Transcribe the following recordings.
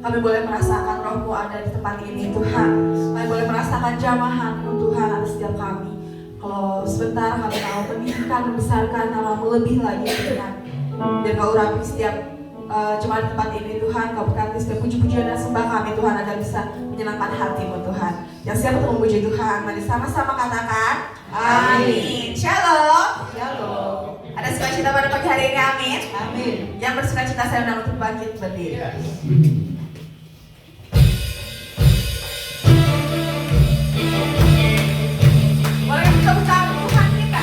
Kami boleh merasakan Roh-Mu ada di tempat ini Tuhan. Kami boleh merasakan jamahan-Mu Tuhan atas setiap kami. Kalau sebentar kami mau meninggikan, membesarkan nama-Mu lebih lagi Tuhan. Dan Kau urapi setiap jemaat di tempat ini Tuhan. Kau berkati setiap puji-pujian dan sembah kami Tuhan agar bisa menyenangkan hati-Mu Tuhan. Yang siap untuk memuji Tuhan, mari sama-sama katakan amin. Shalom. Shalom. Ada sukacita pada pagi hari ini, amin. Amin. Yang bersukacita saya undang untuk bangkit berdiri. Boleh kita buka Tuhan kita.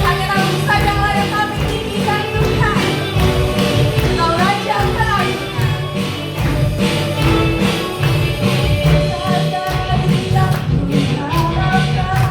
Hanya dalam saja yang kami tinggikan Tuhan. Kau Raja Kerajaan. Saja yang kuharapkan.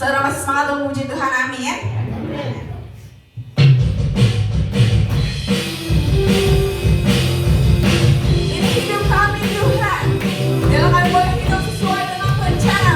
Saudara masih semangat untuk memuji Tuhan, amin. Ini hidup kami Tuhan, biarlah kami boleh hidup sesuai dengan rencana.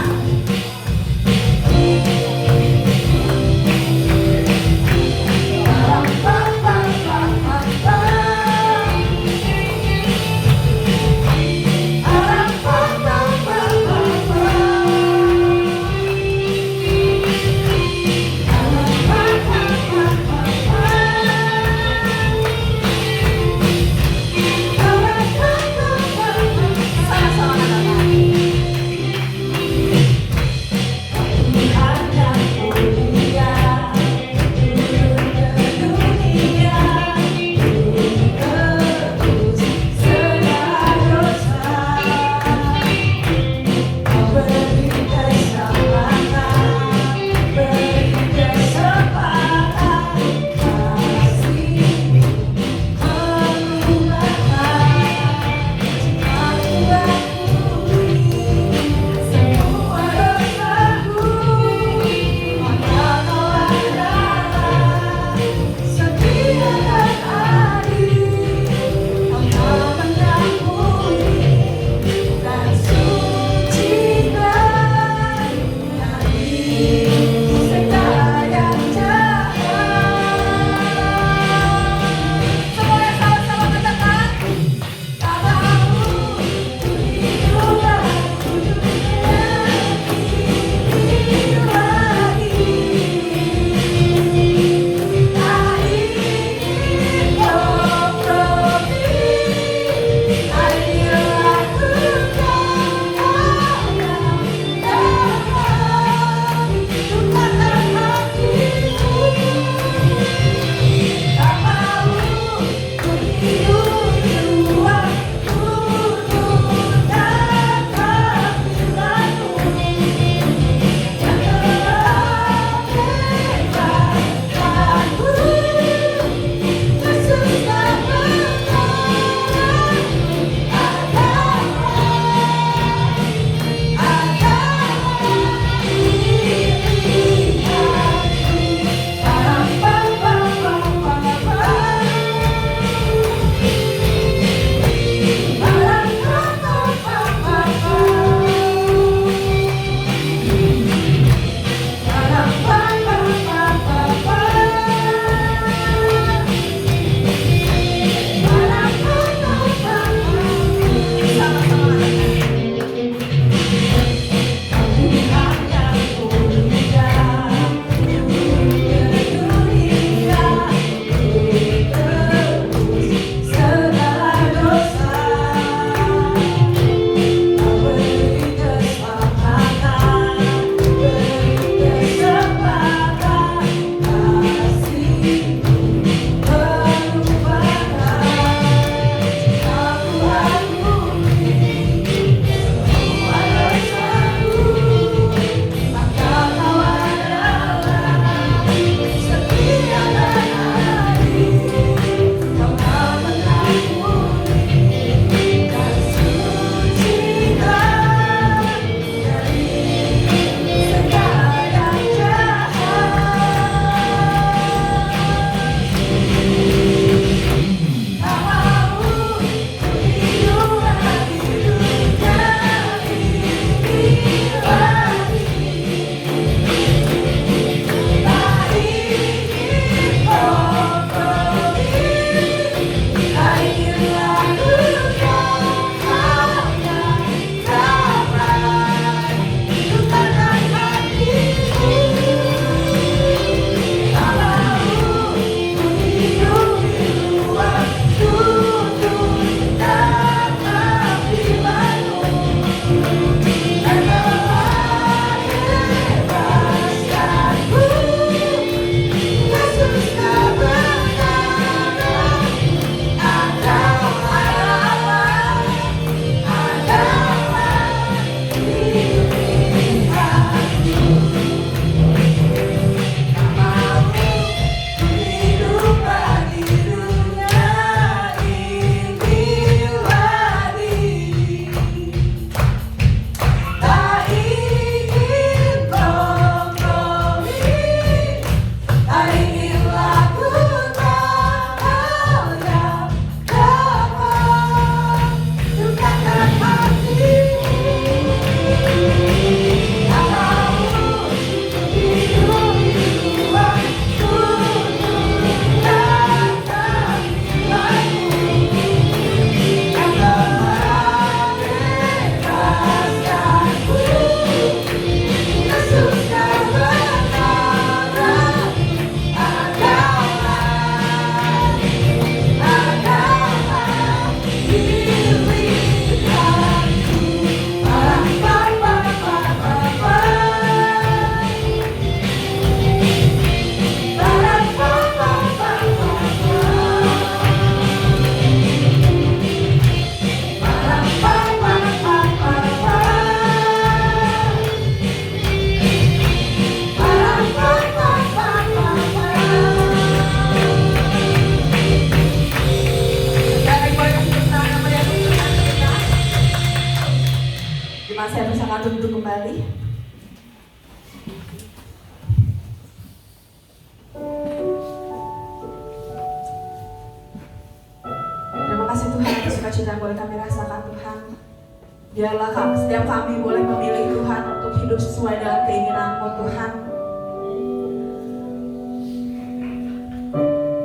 Biarlah setiap kami boleh memilih Tuhan untuk hidup sesuai dengan keinginan-Mu Tuhan.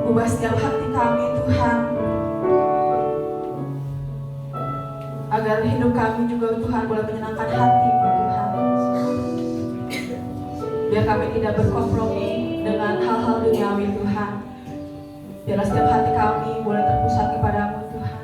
Ubah setiap hati kami Tuhan, agar hidup kami juga Tuhan boleh menyenangkan hati-Mu Tuhan. Biar kami tidak berkompromi dengan hal-hal duniawi Tuhan. Biarlah setiap hati kami boleh terpusat kepadamu Tuhan.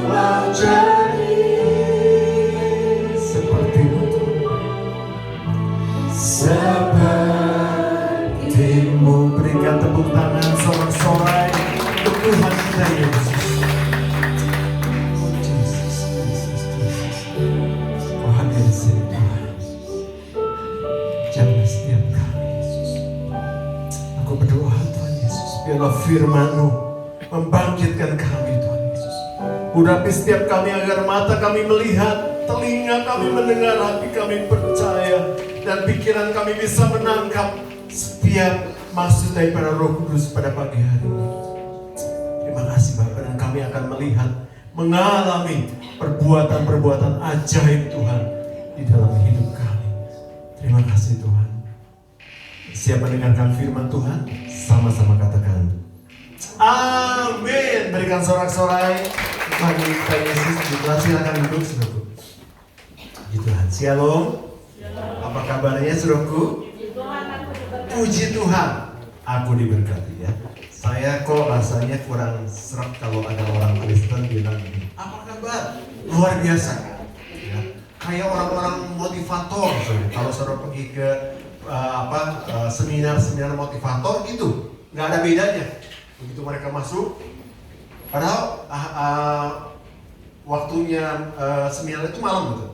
ajari seperti itu, sepertimu. Berikan tepuk tangan sorak-sorai untuk Tuhan kita Yesus. Oh Jesus, Jesus, Jesus. Oh hadir di sini Tuhan. Jaga setiap kami Yesus. Aku berdoa Tuhan Yesus, biarlah firman-Mu membangkitkan kami Tuhan Yesus. Urapi setiap kami agar mata kami melihat, telinga kami mendengar, hati kami percaya, dan pikiran kami bisa menangkap setiap maksud daripada Roh Kudus pada pagi hari ini. Terima kasih Bapak, dan kami akan melihat, mengalami perbuatan-perbuatan ajaib Tuhan di dalam hidup kami. Terima kasih Tuhan. Siap mendengarkan firman Tuhan? Sama-sama katakan amin. Berikan sorak-sorai bagi Tuhan Yesus. Silakan duduk saudaraku. Puji Tuhan. Shalom. Apa kabarnya saudaraku? Puji Tuhan, aku diberkati ya. Saya kok rasanya kurang serak kalau ada orang Kristen bilang ini, apa kabar? Luar biasa ya. Kayak orang-orang motivator. Kalau saudara pergi ke seminar-seminar motivator gitu, nggak ada bedanya. Begitu mereka masuk, padahal waktunya seminar itu malam gitu.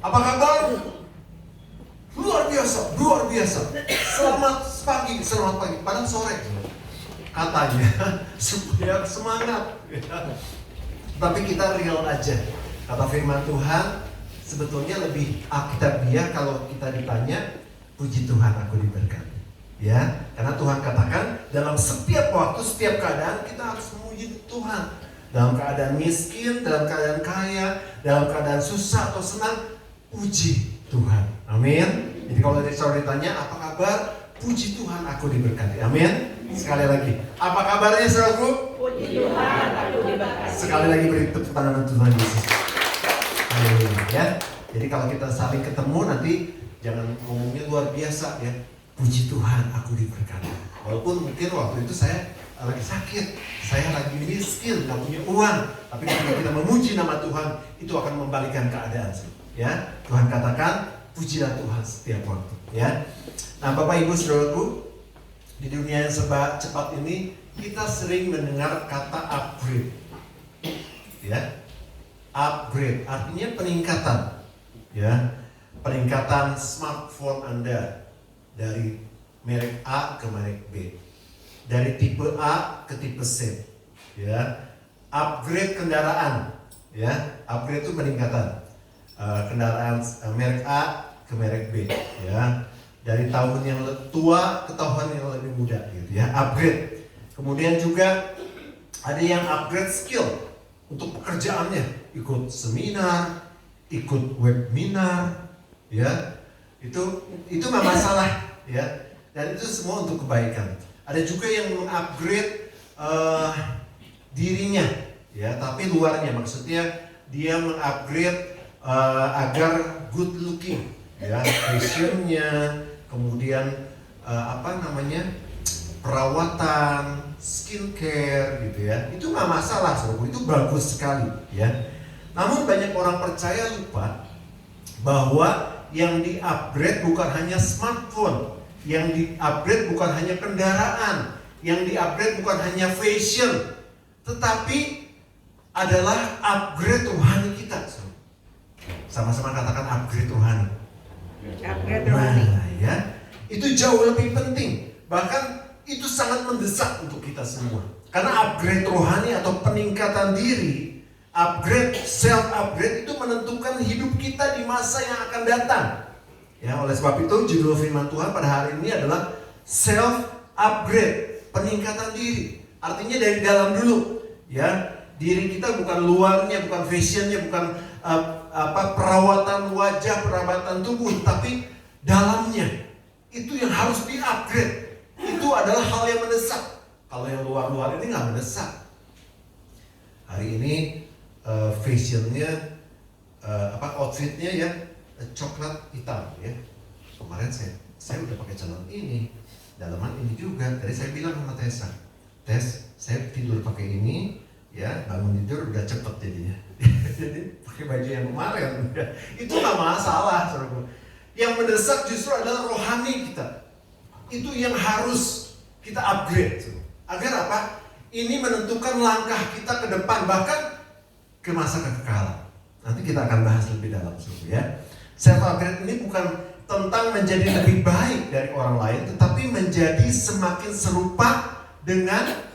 Apa kabar? Luar biasa, luar biasa. Selamat pagi. Padahal sore katanya supaya semangat. Tapi kita real aja. Kata firman Tuhan, sebetulnya lebih Alkitabiah kalau kita ditanya, puji Tuhan aku diberkati. Ya, karena Tuhan katakan dalam setiap waktu, setiap keadaan kita harus memuji Tuhan. Dalam keadaan miskin, dalam keadaan kaya, dalam keadaan susah atau senang, puji Tuhan. Amin. Jadi kalau dari saudara ditanya apa kabar, puji Tuhan aku diberkati. Amin. Sekali lagi, apa kabarnya saudaraku? Puji Tuhan aku diberkati. Sekali lagi beri tepuk tangan untuk Tuhan Yesus. Amin. Ya. Jadi kalau kita saling ketemu nanti jangan ngomongnya luar biasa ya. Puji Tuhan aku diberkati. Walaupun mungkin waktu itu saya lagi sakit, saya lagi miskin, nggak punya uang. Tapi ketika kita memuji nama Tuhan, itu akan membalikan keadaan. Ya, Tuhan katakan, pujilah Tuhan setiap waktu. Ya. Nah, Bapak Ibu Saudaraku, di dunia yang serba cepat ini, kita sering mendengar kata upgrade. Ya, upgrade artinya peningkatan. Ya, peningkatan smartphone Anda dari merek A ke merek B, dari tipe A ke tipe C. Ya, upgrade kendaraan. Ya, upgrade itu peningkatan. Kendaraan merek A ke merek B, ya, dari tahun yang tua ke tahun yang lebih muda, gitu ya, upgrade. Kemudian juga ada yang upgrade skill untuk pekerjaannya, ikut seminar, ikut webinar, ya, itu nggak masalah, ya, dan itu semua untuk kebaikan. Ada juga yang mengupgrade dirinya, ya, tapi luarnya, maksudnya dia mengupgrade agar good looking, ya, fashionnya, kemudian perawatan, skincare, gitu ya, itu nggak masalah, saudara, itu bagus sekali, ya. Namun banyak orang percaya lupa bahwa yang di-upgrade bukan hanya smartphone, yang di-upgrade bukan hanya kendaraan, yang di-upgrade bukan hanya fashion, tetapi adalah upgrade rohani kita, saudara. Sama-sama katakan upgrade rohani. Upgrade rohani. Nah, ya, itu jauh lebih penting. Bahkan itu sangat mendesak untuk kita semua. Karena upgrade rohani atau peningkatan diri, upgrade, self upgrade itu menentukan hidup kita di masa yang akan datang. Ya, oleh sebab itu judul firman Tuhan pada hari ini adalah self upgrade, peningkatan diri. Artinya dari dalam dulu, ya. Diri kita bukan luarnya, bukan fashionnya, bukan perawatan wajah, perawatan tubuh, tapi dalamnya itu yang harus di-upgrade. Itu adalah hal yang mendesak. Kalau yang luar-luar ini nggak mendesak. Hari ini fashionnya, outfitnya ya coklat hitam ya. Kemarin saya udah pakai celana ini, dalaman ini juga. Tadi saya bilang sama Tessa, Tess, saya tidur pakai ini, ya bangun tidur udah cepet jadinya. Jadi pakai baju yang kemarin, itu nggak masalah, saudaraku. Yang mendesak justru adalah rohani kita. Itu yang harus kita upgrade. Agar apa? Ini menentukan langkah kita ke depan, bahkan ke masa kekekalan. Nanti kita akan bahas lebih dalam, ya. Self upgrade ini bukan tentang menjadi lebih baik dari orang lain, tetapi menjadi semakin serupa dengan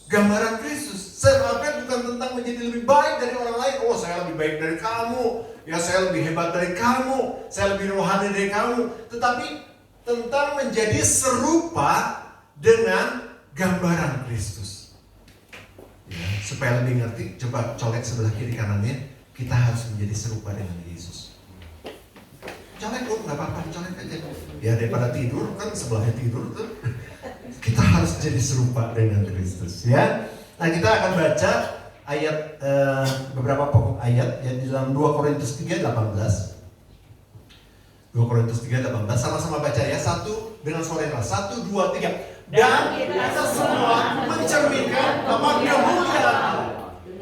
gambaran Kristus. Self upgrade bukan tentang menjadi lebih baik dari orang lain. Oh, saya lebih baik dari kamu, ya saya lebih hebat dari kamu, saya lebih rohani dari kamu. Tetapi tentang menjadi serupa dengan gambaran Kristus. Ya, supaya lebih ngerti, coba colek sebelah kiri kanannya. Kita harus menjadi serupa dengan Yesus. Colek nggak apa-apa, colek aja. Ya daripada tidur, kan sebelahnya tidur tuh. Kita harus jadi serupa dengan Kristus, ya. Nah, kita akan baca ayat beberapa pokok ayat yang di dalam 2 Korintus 3:18. 2 Korintus 3:18, sama-sama baca ya. Satu dengan suara yang keras. 1, 2, 3. Dan kita semua mencerminkan kemuliaan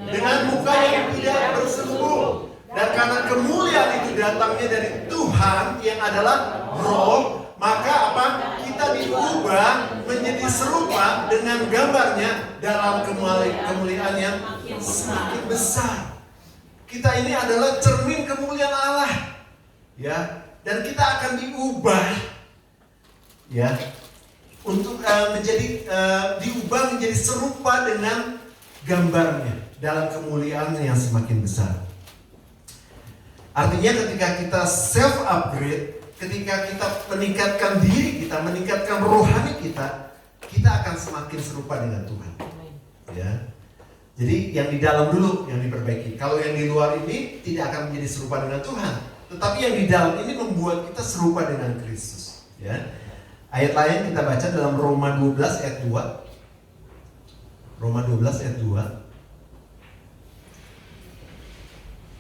dengan muka yang tidak berselubung. Dan karena kemuliaan itu datangnya dari Tuhan yang adalah Roh, maka apa? Kita diubah menjadi serupa dengan gambarnya dalam kemuliaan yang semakin besar. Kita ini adalah cermin kemuliaan Allah, ya. Dan kita akan diubah, ya, untuk diubah menjadi serupa dengan gambarnya dalam kemuliaan yang semakin besar. Artinya ketika kita self upgrade, ketika kita meningkatkan diri kita, meningkatkan rohani kita, kita akan semakin serupa dengan Tuhan. Ya. Jadi yang di dalam dulu yang diperbaiki. Kalau yang di luar ini tidak akan menjadi serupa dengan Tuhan, tetapi yang di dalam ini membuat kita serupa dengan Kristus. Ya. Ayat lain kita baca dalam Roma 12 ayat 2. Roma 12 ayat 2.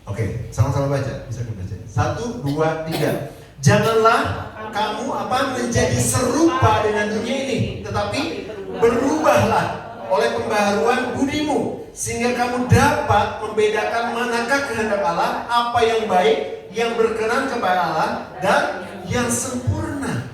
Oke, sama-sama baca. Bisa kita baca. 1, 2, 3. Janganlah kamu menjadi serupa dengan dunia ini, tetapi berubahlah oleh pembaharuan budimu, sehingga kamu dapat membedakan manakah kehendak Allah, apa yang baik, yang berkenan kepada Allah, dan yang sempurna.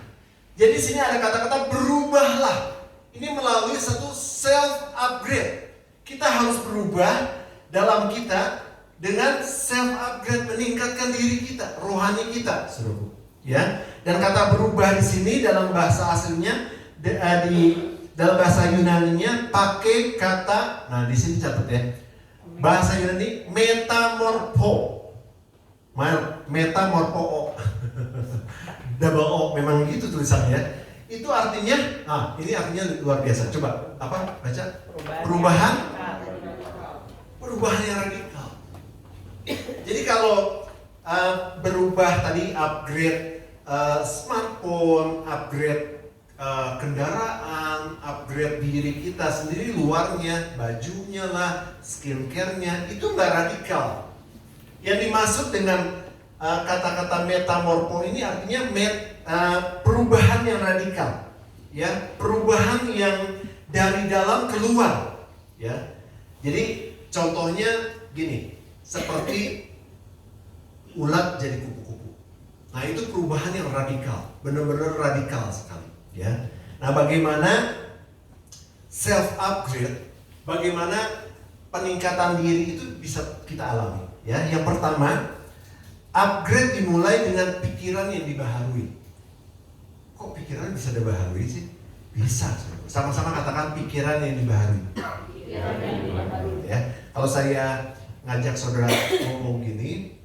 Jadi sini ada kata-kata berubahlah. Ini melalui satu self upgrade. Kita harus berubah dalam kita dengan self upgrade, meningkatkan diri kita, rohani kita, saudaraku. Ya. Dan kata berubah di sini dalam bahasa aslinya dalam bahasa Yunani-nya pakai kata, nah di sini catat ya. Bahasa Yunani metamorpho. Metamorpho. Double O, memang gitu tulisannya. Itu artinya, ini artinya luar biasa. Coba baca? Perubahan yang radikal. Jadi kalau berubah tadi upgrade smartphone, upgrade kendaraan, upgrade diri kita sendiri, luarnya, bajunya lah, skincare-nya, itu nggak radikal. Yang dimaksud dengan kata-kata metamorfo ini artinya perubahan yang radikal, ya, perubahan yang dari dalam keluar, ya. Jadi contohnya gini, seperti ulat jadi kupu-kupu. Nah itu perubahan yang radikal, benar-benar radikal sekali, ya. Nah bagaimana self upgrade, bagaimana peningkatan diri itu bisa kita alami, ya. Yang pertama, upgrade dimulai dengan pikiran yang dibaharui. Kok pikiran bisa dibaharui sih? Bisa. Sama-sama katakan pikiran yang dibaharui. Ya, kalau saya ngajak saudara ngomong gini,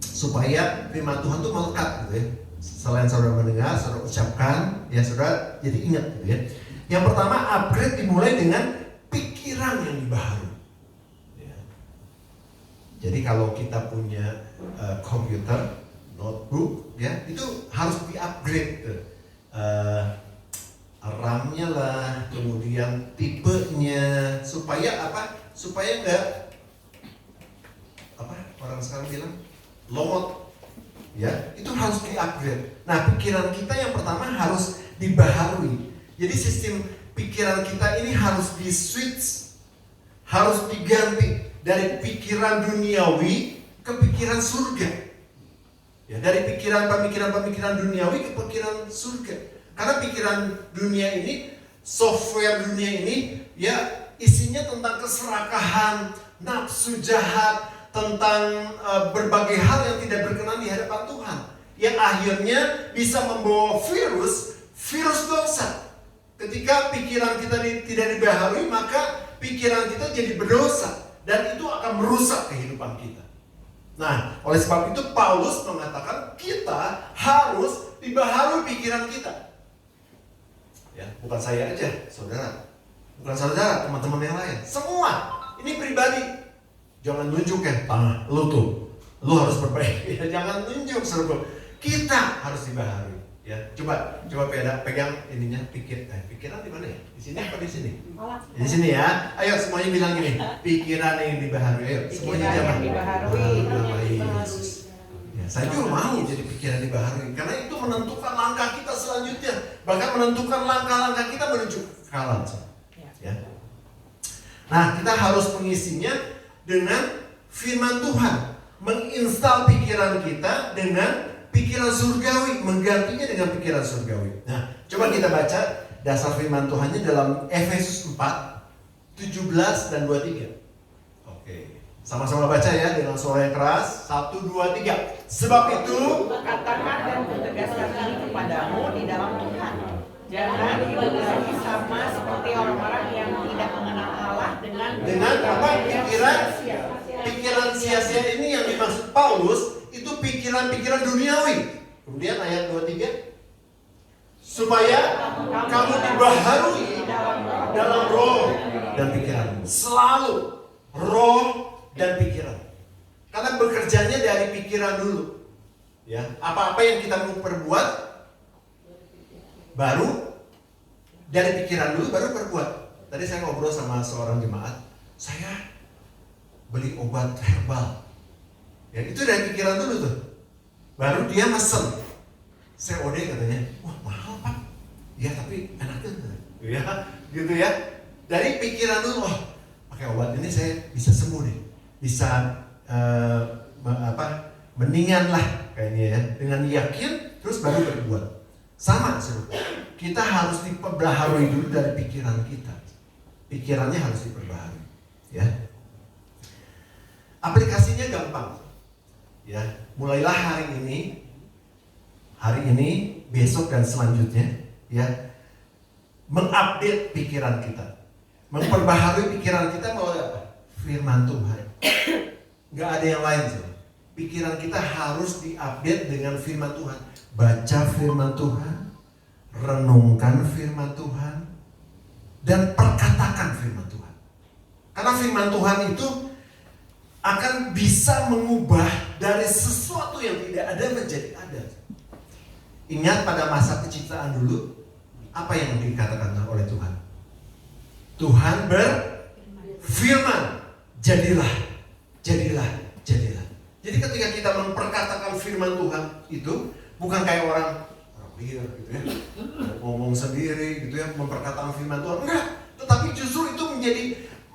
supaya firman Tuhan tuh melekat gitu ya. Selain saudara mendengar, saudara ucapkan, ya saudara jadi ingat gitu ya. Yang pertama, upgrade dimulai dengan pikiran yang dibaharui. Ya. Jadi kalau kita punya komputer, notebook, ya itu harus di-upgrade tuh. RAM-nya lah, kemudian tipenya, supaya apa? Supaya enggak orang sekarang bilang lomot, ya itu harus di-upgrade. Nah pikiran kita yang pertama harus dibaharui. Jadi sistem pikiran kita ini harus di-switch, harus diganti dari pikiran duniawi ke pikiran surga. Ya, dari pemikiran duniawi ke pikiran surga. Karena pikiran dunia ini, software dunia ini, ya isinya tentang keserakahan, nafsu jahat, tentang berbagai hal yang tidak berkenan di hadapan Tuhan. Yang akhirnya bisa membawa virus dosa. Ketika pikiran kita tidak dibaharui, maka pikiran kita jadi berdosa. Dan itu akan merusak kehidupan kita. Nah, oleh sebab itu Paulus mengatakan kita harus dibaharui pikiran kita. Ya, bukan saya aja, saudara. Bukan saudara, teman-teman yang lain. Semua. Ini pribadi. Jangan nunjuk ya, lu tuh. Lu harus perbaiki. Ya, jangan nunjuk, saudara. Kita harus dibaharui. Ya, coba pegang ininya, pikiran di mana ya? Di sini apa di sini? Di sini ya. Ayo semuanya bilang gini, pikiran yang dibaharui. Ayo semuanya jawab. Dibaharui. Ya, saya juga mau jadi pikiran dibaharui karena itu menentukan langkah kita selanjutnya, bahkan menentukan langkah-langkah kita menuju kekalahan. Ya. Nah, kita harus mengisinya dengan firman Tuhan, menginstal pikiran kita dengan pikiran surgawi, menggantinya dengan pikiran surgawi. Nah, coba kita baca dasar firman Tuhannya dalam Efesus 4, 17 dan 23. Oke, sama-sama baca ya dengan suara yang keras. 1, 2, 3. Sebab itu, Katakan dan kutegaskan ini kepadamu di dalam Tuhan. Jangan hidup lagi sama seperti orang-orang yang tidak mengenal Allah dengan apa? Pikiran sia-sia ini yang dimaksud Paulus itu pikiran-pikiran duniawi. Kemudian ayat 23, supaya kamu dibaharui dalam roh dan pikiran. Selalu roh dan pikiran. Karena bekerjanya dari pikiran dulu. Ya, apa-apa yang kita mau perbuat baru dari pikiran dulu baru perbuat. Tadi saya ngobrol sama seorang jemaat, saya beli obat herbal. Ya, itu dari pikiran dulu tuh. Baru dia mesen COD katanya. Wah, mahal Pak. Ya, tapi enak kan. Ya, gitu ya. Dari pikiran dulu, oh, pakai obat ini saya bisa sembuh nih. Bisa mendingan lah kayaknya ya. Dengan yakin terus baru berbuat. Sama sebenarnya. Kita harus diperbaharui dulu dari pikiran kita. Pikirannya harus diperbaharui. Ya. Aplikasinya gampang. Ya, mulailah hari ini, besok dan selanjutnya, ya, mengupdate pikiran kita, memperbaharui pikiran kita melalui apa? Firman Tuhan. Gak ada yang lain sih. Pikiran kita harus diupdate dengan Firman Tuhan. Baca Firman Tuhan, renungkan Firman Tuhan, dan perkatakan Firman Tuhan. Karena Firman Tuhan itu akan bisa mengubah dari sesuatu yang tidak ada menjadi ada. Ingat pada masa penciptaan dulu, apa yang dikatakan oleh Tuhan? Tuhan berfirman, jadilah. Jadi ketika kita memperkatakan firman Tuhan itu, bukan kayak orang liar gitu ya, ngomong sendiri gitu ya, memperkatakan firman Tuhan. Enggak, tetapi justru itu menjadi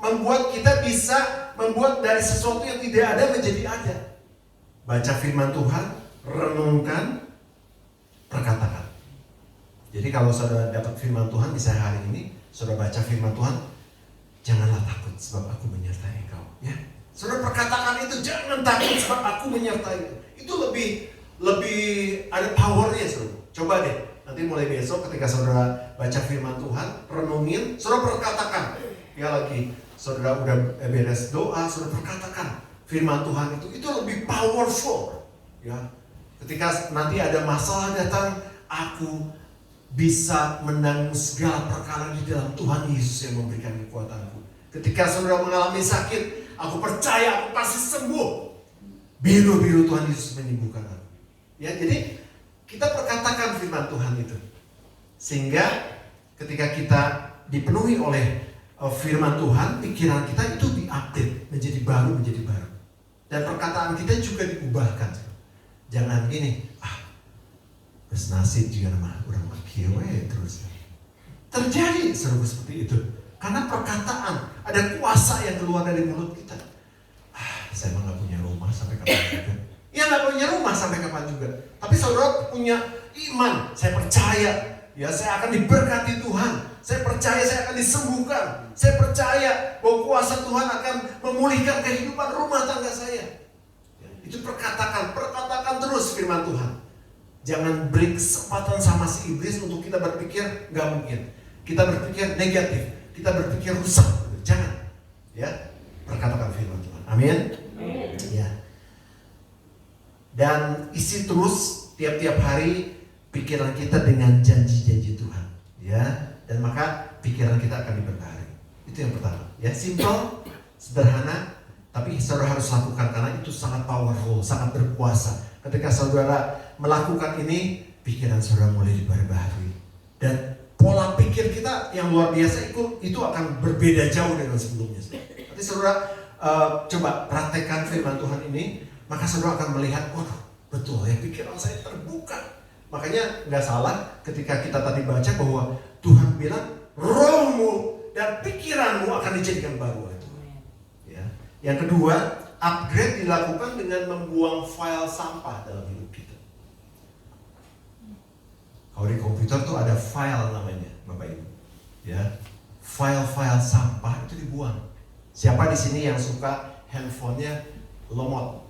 membuat kita bisa membuat dari sesuatu yang tidak ada menjadi ada. Baca firman Tuhan, renungkan, perkatakan. Jadi kalau saudara dapat firman Tuhan, misalnya hari ini saudara baca firman Tuhan, janganlah takut sebab aku menyertai engkau. Ya, saudara perkatakan itu, jangan takut sebab aku menyertai engkau. Itu lebih ada powernya saudara. Coba deh, nanti mulai besok ketika saudara baca firman Tuhan, renungin, saudara perkatakan. Ya lagi, saudara udah beres doa, saudara perkatakan firman Tuhan itu lebih powerful. Ya, ketika nanti ada masalah datang, aku bisa menanggung segala perkara di dalam Tuhan Yesus yang memberikan kekuatanku. Ketika saudara mengalami sakit, aku percaya aku pasti sembuh. Biru-biru Tuhan Yesus menyembuhkan aku. Ya, jadi kita perkatakan firman Tuhan itu, sehingga ketika kita dipenuhi oleh firman Tuhan, pikiran kita itu diupdate menjadi baru. Dan perkataan kita juga diubahkan. Jangan gini, nasib juga nama orang makiwe terus. Terjadi seru seperti itu. Karena perkataan, ada kuasa yang keluar dari mulut kita. Saya emang gak punya rumah sampai kapan juga. Ya gak punya rumah sampai kapan juga. Tapi saudara punya iman, saya percaya. Ya, saya akan diberkati Tuhan. Saya percaya saya akan disembuhkan. Saya percaya bahwa kuasa Tuhan akan memulihkan kehidupan rumah tangga saya. Ya, itu perkatakan terus firman Tuhan. Jangan beri kesempatan sama si iblis untuk kita berpikir gak mungkin. Kita berpikir negatif, kita berpikir rusak. Jangan. Ya, perkatakan firman Tuhan. Amin. Ya. Dan isi terus tiap-tiap hari pikiran kita dengan janji-janji Tuhan. Ya. Dan maka pikiran kita akan diberkati. Itu yang pertama. Ya, simple, sederhana, tapi saudara harus lakukan karena itu sangat powerful, sangat berkuasa. Ketika saudara melakukan ini, pikiran saudara mulai diperbaharui. Dan pola pikir kita yang luar biasa itu akan berbeda jauh dengan sebelumnya. Nanti saudara coba praktekkan firman Tuhan ini, maka saudara akan melihat, waduh, betul ya, pikiran saya terbuka. Makanya nggak salah ketika kita tadi baca bahwa Tuhan bilang rohmu dan pikiranmu akan dijadikan baru itu. Ya. Yang kedua, upgrade dilakukan dengan membuang file sampah dalam hidup kita. Kalau di komputer tuh ada file namanya, Bapak Ibu. Ya, file-file sampah itu dibuang. Siapa di sini yang suka handphonenya lemot,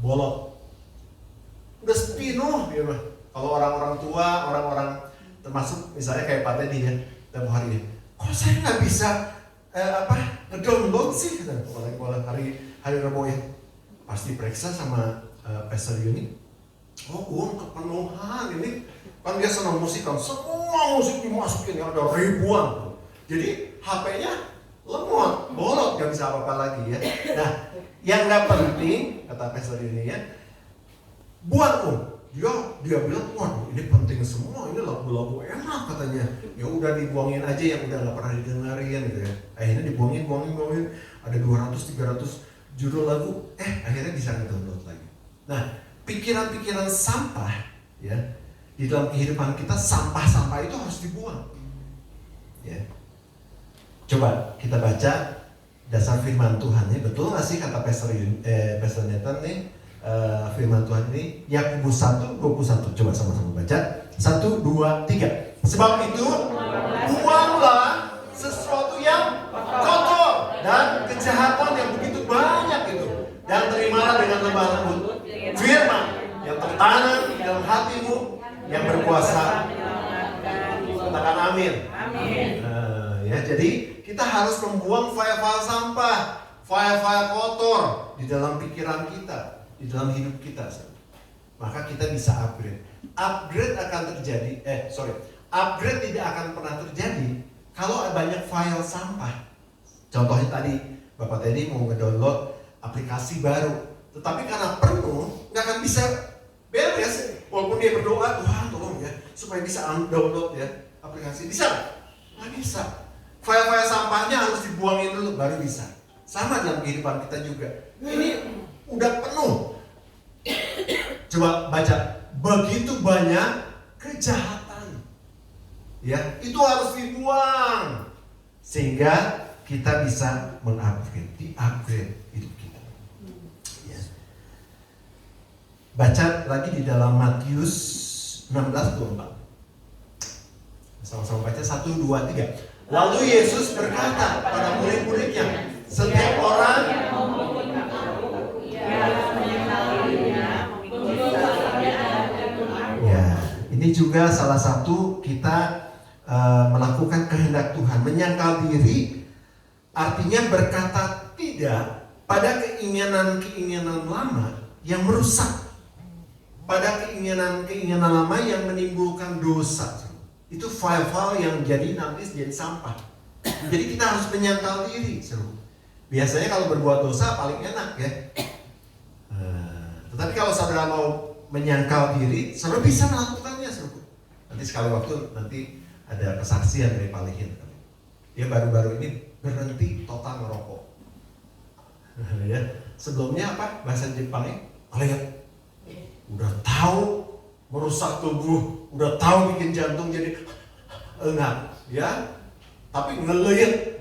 bolot, udah penuh dia mah. Kalau orang-orang tua, orang-orang termasuk misalnya kayak Pak Teddy ya, tiap hari ini, kok saya nggak bisa ngedownload sih? Apalagi kalau hari Rabu ya, pasti periksa sama Pastor Yuni. Oh, uang kepenuhan ini kan dia senang musik kan, semua musik dimasukin ya, ada ribuan. Jadi HP-nya lemot, bolot, gak bisa apa-apa lagi ya. Nah, yang gak penting, kata Pastor ini ya, buang dia bilang, waduh ini penting semua, ini lagu-lagu enak katanya. Ya udah dibuangin aja yang udah gak pernah didengarin gitu ya. Akhirnya dibuangin, ada 200-300 judul lagu, akhirnya bisa nge-download lagi. Nah, pikiran-pikiran sampah ya, di dalam kehidupan kita, sampah-sampah itu harus dibuang. Ya. Coba kita baca dasar firman Tuhan ini, betul nggak sih kata Pastor Nathan nih, firman Tuhan ini Yakobus 1:21. Coba sama-sama baca. 1, 2, 3. Sebab itu buanglah sesuatu yang kotor dan kejahatan yang begitu banyak itu, dan terimalah dengan lemah lembut firman yang tertanam di dalam hatimu yang berkuasa. Katakan amin. Amin. Ya, jadi kita harus membuang file-file sampah, file-file kotor di dalam pikiran kita, di dalam hidup kita. Maka kita bisa upgrade. Upgrade tidak akan pernah terjadi kalau banyak file sampah. Contohnya tadi Bapak Teddy mau ngedownload aplikasi baru, tetapi karena penuh nggak akan bisa beres. Walaupun dia berdoa, Tuhan tolong ya supaya bisa download ya aplikasi, bisa nggak bisa. File-file sampahnya harus dibuangin dulu baru bisa. Sama dalam kehidupan kita juga. Ini udah penuh. Coba baca, begitu banyak kejahatan. Ya, itu harus dibuang sehingga kita bisa upgrade hidup kita. Ya. Baca lagi di dalam Matius 16:24. Sama-sama baca 1, 2, 3. Lalu Yesus berkata pada murid-muridnya, setiap orang yang mengikuti aku, ya, ini juga salah satu kita melakukan kehendak Tuhan, menyangkal diri, artinya berkata tidak pada keinginan-keinginan lama yang merusak, pada keinginan-keinginan lama yang menimbulkan dosa. Itu file-file yang nanti jadi sampah. Jadi kita harus menyangkal diri. Biasanya kalau berbuat dosa paling enak ya. Tetapi kalau saudara mau menyangkal diri, saudara bisa melakukannya. Nanti sekali waktu nanti ada kesaksian dari Pak Lihin. Dia baru-baru ini berhenti total ngerokok. Ya. Sebelumnya apa? Bahasa Jepangnya, kalian udah tahu merusak tubuh, udah tahu bikin jantung jadi enggak, ya. tapi ngeleyet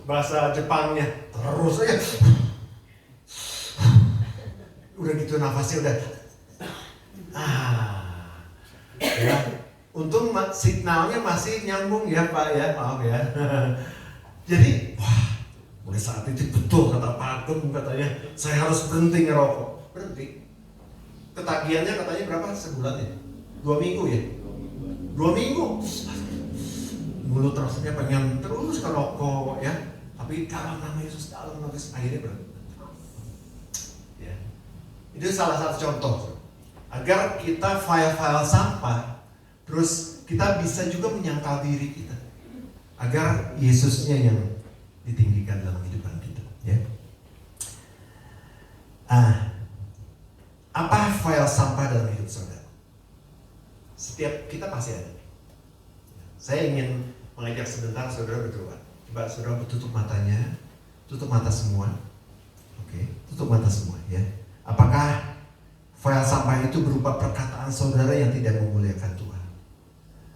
bahasa Jepangnya terus aja. Udah gitu nafasnya udah. Ya. Untung signalnya masih nyambung ya Pak ya, maaf ya. Jadi, mulai saat itu betul kata Pak Agung katanya, saya harus berhenti ngerokok. Berhenti. Ketagihannya katanya berapa? Sebulan ya? 2 minggu ya? 2 minggu. Mulut rasanya pengen terus ngerokok ya. Tapi dalam nama Yesus, dalam nama Yesus, akhirnya berhenti. Ya. Itu salah satu contoh. Agar kita file-file sampah, terus kita bisa juga menyangkal diri kita. Agar Yesusnya yang ditinggikan dalam kehidupan kita. Ya. Apa file sampah dalam hidup saudara? Setiap kita pasti ada. Saya ingin mengajak sebentar saudara berdoa. Coba saudara tutup matanya, tutup mata semua. Oke, tutup mata semua ya. Apakah file sampah itu berupa perkataan saudara yang tidak memuliakan Tuhan?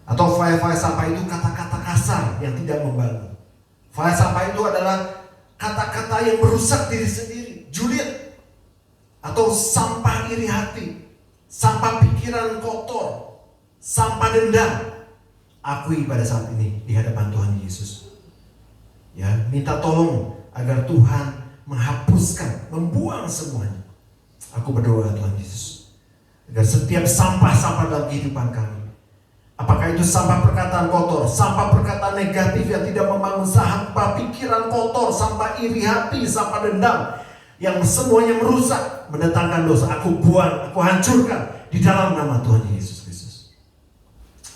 Atau file-file sampah itu kata-kata kasar yang tidak membangun? File sampah itu adalah kata-kata yang merusak diri sendiri, julid, atau sampah iri hati, sampah pikiran kotor, sampah dendam. Akui pada saat ini di hadapan Tuhan Yesus. Ya, minta tolong agar Tuhan menghapuskan, membuang semuanya. Aku berdoa Tuhan Yesus, agar setiap sampah-sampah dalam kehidupan kami, apakah itu sampah perkataan kotor, sampah perkataan negatif yang tidak membangun, sampah pikiran kotor, sampah iri hati, sampah dendam, yang semuanya merusak, mendatangkan dosa, aku buang, aku hancurkan di dalam nama Tuhan Yesus Kristus.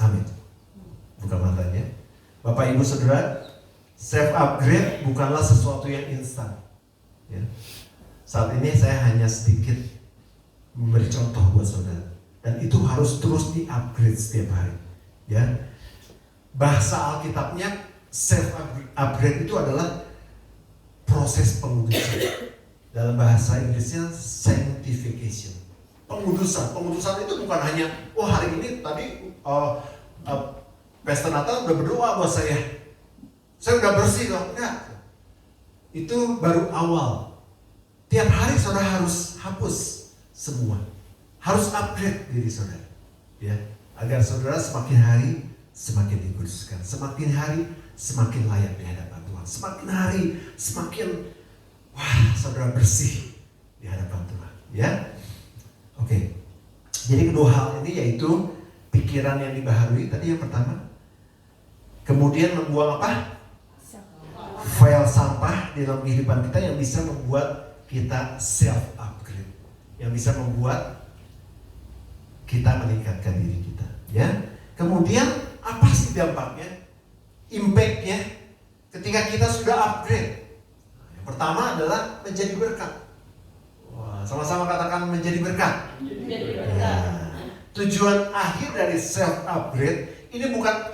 Amin. Buka matanya. Bapak Ibu Saudara, self upgrade bukanlah sesuatu yang instan. Ya. Saat ini saya hanya sedikit memberi contoh buat saudara, dan itu harus terus di-upgrade setiap hari. Ya, bahasa Alkitabnya self upgrade itu adalah proses pengudusan. Dalam bahasa Inggrisnya sanctification. Pengudusan itu bukan hanya hari ini tadi Pastor Natal udah berdoa buat saya udah bersih loh. Enggak. Itu baru awal. Tiap hari saudara harus hapus semua. Harus upgrade diri saudara. Ya, agar saudara semakin hari semakin dikuduskan. Semakin hari semakin layak di hadapan Tuhan. Semakin hari semakin saudara bersih di hadapan Tuhan. Ya. Oke. Jadi kedua hal ini yaitu pikiran yang dibaharui tadi yang pertama. Kemudian membuang apa? File sampah di dalam kehidupan kita yang bisa membuat kita self upgrade, yang bisa membuat kita meningkatkan diri kita. Ya. Kemudian apa sih dampaknya? Impactnya ketika kita sudah upgrade. Yang pertama adalah menjadi berkat. Sama-sama katakan menjadi berkat. Ya. Tujuan akhir dari self upgrade ini bukan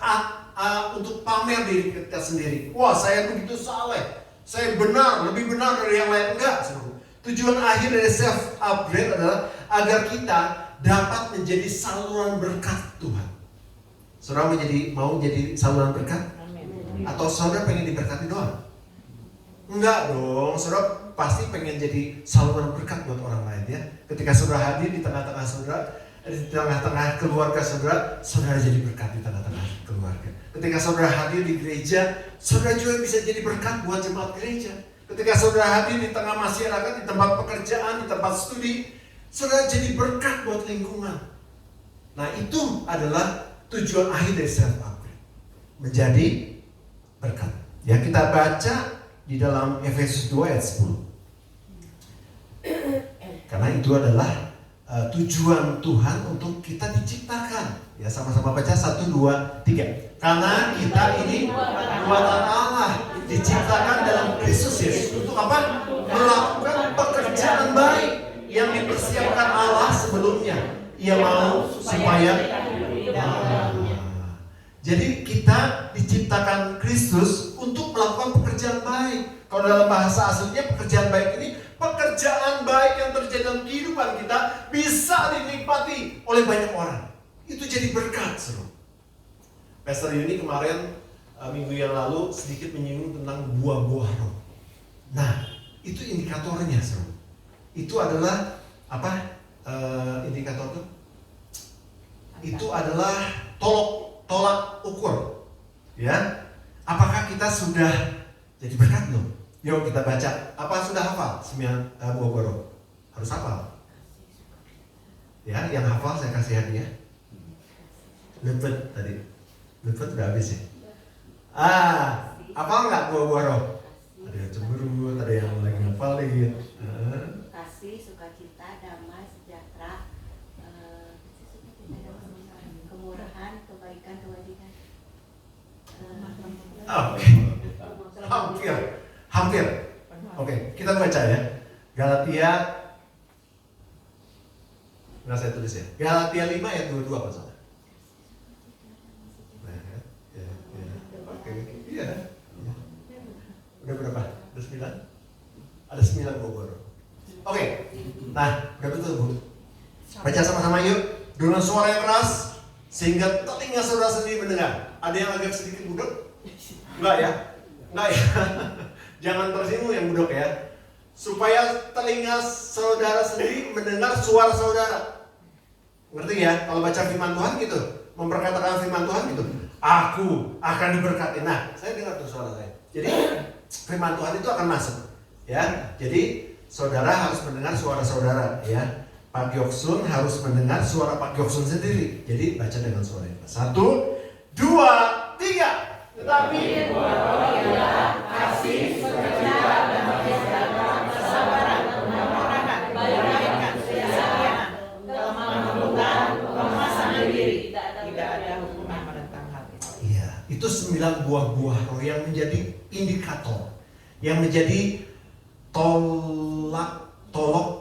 untuk pamer diri kita sendiri. Saya begitu saleh, saya benar, lebih benar dari yang lain. Enggak. Tujuan akhir dari self upgrade adalah agar kita dapat menjadi saluran berkat Tuhan. Saudara mau jadi saluran berkat? Atau saudara pengen diberkati doang? Enggak dong, saudara pasti pengen jadi saluran berkat buat orang lain ya. Ketika saudara hadir di tengah-tengah saudara, di tengah-tengah keluarga saudara, saudara jadi berkat di tengah-tengah keluarga. Ketika saudara hadir di gereja, saudara juga bisa jadi berkat buat jemaat gereja. Ketika saudara hadir di tengah masyarakat, di tempat pekerjaan, di tempat studi, saudara jadi berkat buat lingkungan. Nah, itu adalah tujuan akhir dari self upgrade, menjadi berkat. Ya, kita baca di dalam Efesus 2 ayat 10. Karena itu adalah tujuan Tuhan untuk kita diciptakan. Ya, sama-sama baca 1, 2, 3. Karena kita ini buatan Allah, diciptakan dalam Kristus Yesus untuk apa? Melakukan pekerjaan baik yang dipersiapkan Allah sebelumnya. Ia mau supaya jadi kita diciptakan Kristus untuk melakukan pekerjaan baik. Kalau dalam bahasa aslinya pekerjaan baik ini pekerjaan baik yang terjadi dalam kehidupan kita bisa dinikmati oleh banyak orang. Itu jadi berkat, Pastor Yuni kemarin minggu yang lalu sedikit menyinggung tentang buah-buah roh. Nah, itu indikatornya, saudara. Itu adalah apa? Indikator itu? Itu adalah tolak ukur, ya. Apakah kita sudah jadi berkat belum? Yuk kita baca. Apa sudah hafal 9 buah-buah roh? Harus hafal. Ya, yang hafal saya kasih hadiah. Lepet tadi. Lepet udah habis ya. Hafal nggak buah-buah roh? Ada yang cemburu, ada yang lagi ngapalin. Kasih, sukacita, damai, sejahtera, kemurahan, kebaikan, kewajiban. Hampir. Oke, kita baca ya. Galatia, nggak saya tulis ya. Galatia 5 ayat 22 apa salah? Oke, iya. Udah berapa? Udah 9? Ada 9 buah roh. Oke, nah udah betul Bu. Baca sama-sama yuk. Dengan suara yang keras sehingga telinga saudara sendiri mendengar. Ada yang agak sedikit budek? Enggak ya? Enggak ya? Jangan tersinggung yang budek ya. Supaya telinga saudara sendiri mendengar suara saudara. Ngerti ya? Kalau baca firman Tuhan gitu, memperkatakan firman Tuhan gitu. Aku akan diberkati. Nah, saya dengar tuh suara saya. Jadi firman Tuhan itu akan masuk, ya. Jadi saudara harus mendengar suara saudara, ya. Pak Gyoksun harus mendengar suara Pak Gyoksun sendiri. Jadi baca dengan suara yang keras. 1, 2, 3. Tetapi kasih, sukacita, damai sejahtera, kesabaran, kemurahan, kebaikan, kesetiaan, kelemahan lembut, pemasangan diri, tidak ada hukuman menentang hal itu. iya, itu 9 buah-buah roh yang menjadi indikator, yang menjadi tolok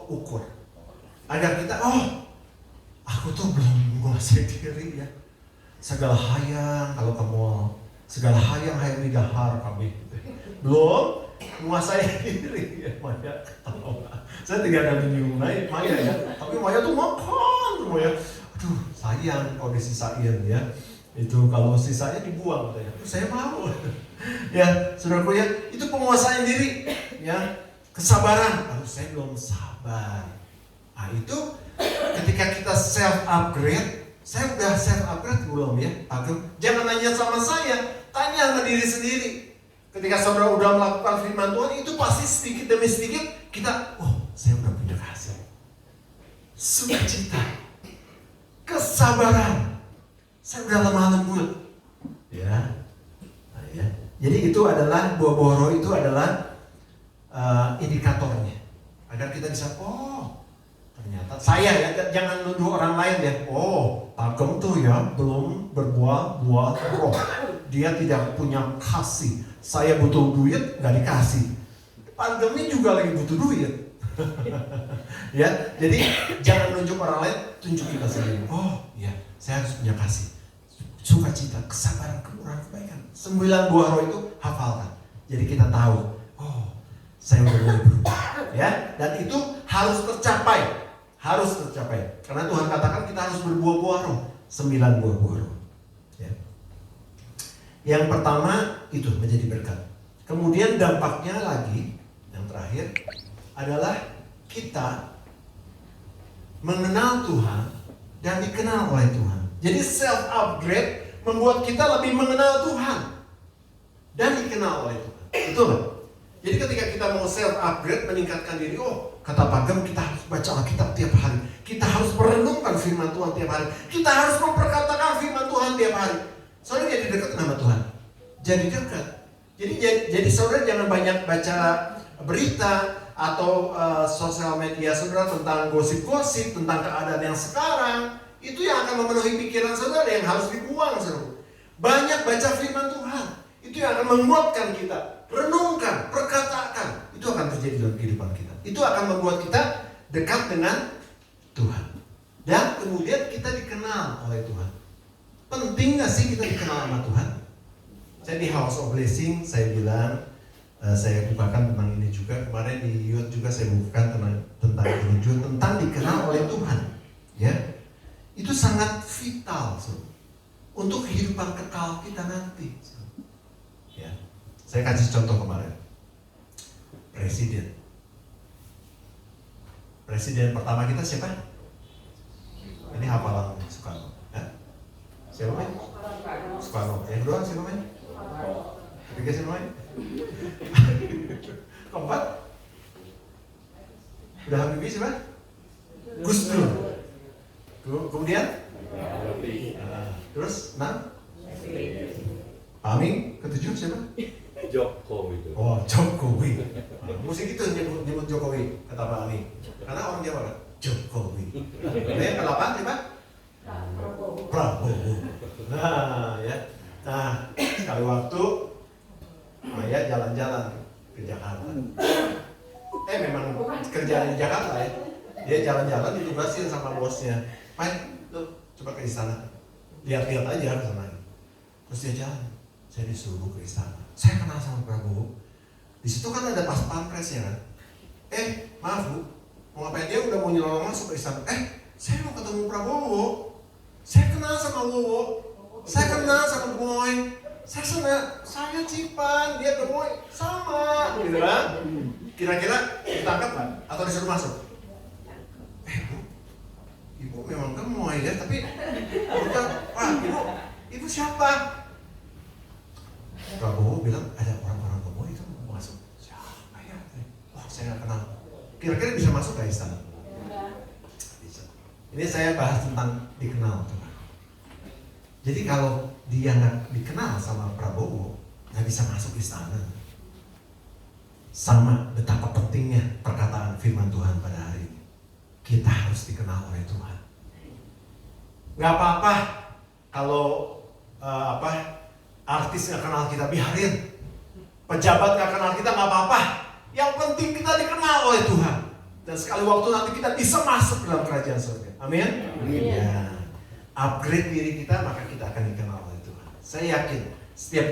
ukur. Agar kita, aku tuh belum menguasai diri ya. Segala hayang kalau kamu segala hayang di dahar kami. Belum menguasai diri ya Maya. Saya tidak ada menyinggung Maya ya. Tapi Maya tuh makan Maya. Aduh sayang kalau disisain ya. Itu kalau sisanya dibuang katanya. Saya mau. Ya saudaraku ya, itu penguasaan diri ya. Kesabaran. Saya belum sabar. Nah itu ketika kita self upgrade, saya udah self upgrade belum ya? Jangan nanya sama saya, tanya sama diri sendiri. Ketika saudara udah melakukan firman Tuhan, itu pasti sedikit demi sedikit kita, saya udah punya kasih, sukacita, kesabaran, saya udah lemah lembut, ya. Nah, ya. Jadi itu adalah buah-buah roh itu adalah indikatornya, agar kita bisa, ternyata saya ya, jangan nuduh orang lain ya. Pagem tuh ya belum berbuah buah roh. Dia tidak punya kasih. Saya butuh duit nggak dikasih. Pagemnya juga lagi butuh duit. Ya, jadi jangan nunjuk orang lain, tunjuk kita sendiri. Ya, saya harus punya kasih, sukacita, kesabaran, kemurahan, kebaikan. 9 buah roh itu hafalkan. Jadi kita tahu, saya udah mulai berubah. Ya, dan itu harus tercapai. Karena Tuhan katakan kita harus berbuah-buah roh, 9 buah-buah roh. Ya. Yang pertama itu menjadi berkat. Kemudian dampaknya lagi, yang terakhir adalah kita mengenal Tuhan dan dikenal oleh Tuhan. Jadi self upgrade membuat kita lebih mengenal Tuhan dan dikenal oleh Tuhan. Betul? Jadi ketika kita mau self upgrade, meningkatkan diri, kata Pagem kita harus baca Alkitab tiap hari. Kita harus merenungkan firman Tuhan tiap hari. Kita harus memperkatakan firman Tuhan tiap hari. Saudara jadi dekat sama Tuhan. Jadi dekat. Jadi saudara jangan banyak baca berita atau sosial media saudara tentang gosip-gosip, tentang keadaan yang sekarang. Itu yang akan memenuhi pikiran saudara, yang harus dibuang saudara. Banyak baca firman Tuhan. Itu yang akan menguatkan kita. Renungkan, perkatakan. Itu akan terjadi dalam kehidupan kita. Itu akan membuat kita dekat dengan Tuhan. Dan kemudian kita dikenal oleh Tuhan. Penting gak sih kita dikenal sama Tuhan? Saya di House of Blessing, saya bilang, saya bukakan tentang ini juga. Kemarin di Youth juga saya bukakan tentang ini juga, tentang dikenal oleh Tuhan. Ya, itu sangat vital untuk kehidupan kekal kita nanti. Ya, saya kasih contoh kemarin. Presiden pertama kita siapa? Ini hafalan Soekarno. Ya? Siapa main? Soekarno. Yang kedua siapa main? Ketiga siapa main? Keempat? Udah Habibie siapa? Gus Dur. Kemudian? Terus 6? Amin. Ketujuh siapa? Jokowi itu. Oh, Jokowi. Musik itu nyebut Jokowi, kata Pak Amin. Karena orang Jawa kan Jokowi. Yang ke-8 siapa? Prabowo. Nah, ya. Nah, sekali waktu Maya jalan-jalan ke Jakarta. Memang kerjaan di Jakarta ya. Dia jalan-jalan ditugasin sama bosnya. Main, tuh coba ke istana. Lihat-lihat aja ke sana. Terus dia jalan. Saya disuruh ke istana. Saya kenal sama Prabowo. Di situ kan ada pas pampres ya kan. Maaf Bu, mau ngapain? Dia udah mau nyelonong masuk ke istana. Saya mau ketemu Prabowo. Saya kenal sama Bowo. Saya kenal sama Boy. Saya Cipan, dia Boy, sama, gitu kan? Kira-kira ditangkap kan? Atau disuruh masuk? Bu, Ibu memang gemoy ya, tapi bukan. Wah, Ibu siapa? Prabowo bilang ada orang-orang gemoy itu mau masuk. Siapa ya? Wah, saya nggak kenal. Kira-kira bisa masuk ke istana? Bisa. Ini saya bahas tentang dikenal, teman. Jadi kalau dia nggak dikenal sama Prabowo, nggak bisa masuk istana. Sama betapa pentingnya perkataan firman Tuhan pada hari ini. Kita harus dikenal oleh Tuhan. Nggak apa-apa kalau artis nggak kenal kita, biarin. Pejabat nggak kenal kita, nggak apa-apa. Yang penting kita dikenal oleh Tuhan. Dan sekali waktu nanti kita bisa masuk dalam kerajaan surga. Amin. Ya. Upgrade diri kita, maka kita akan dikenal oleh Tuhan. Saya yakin setiap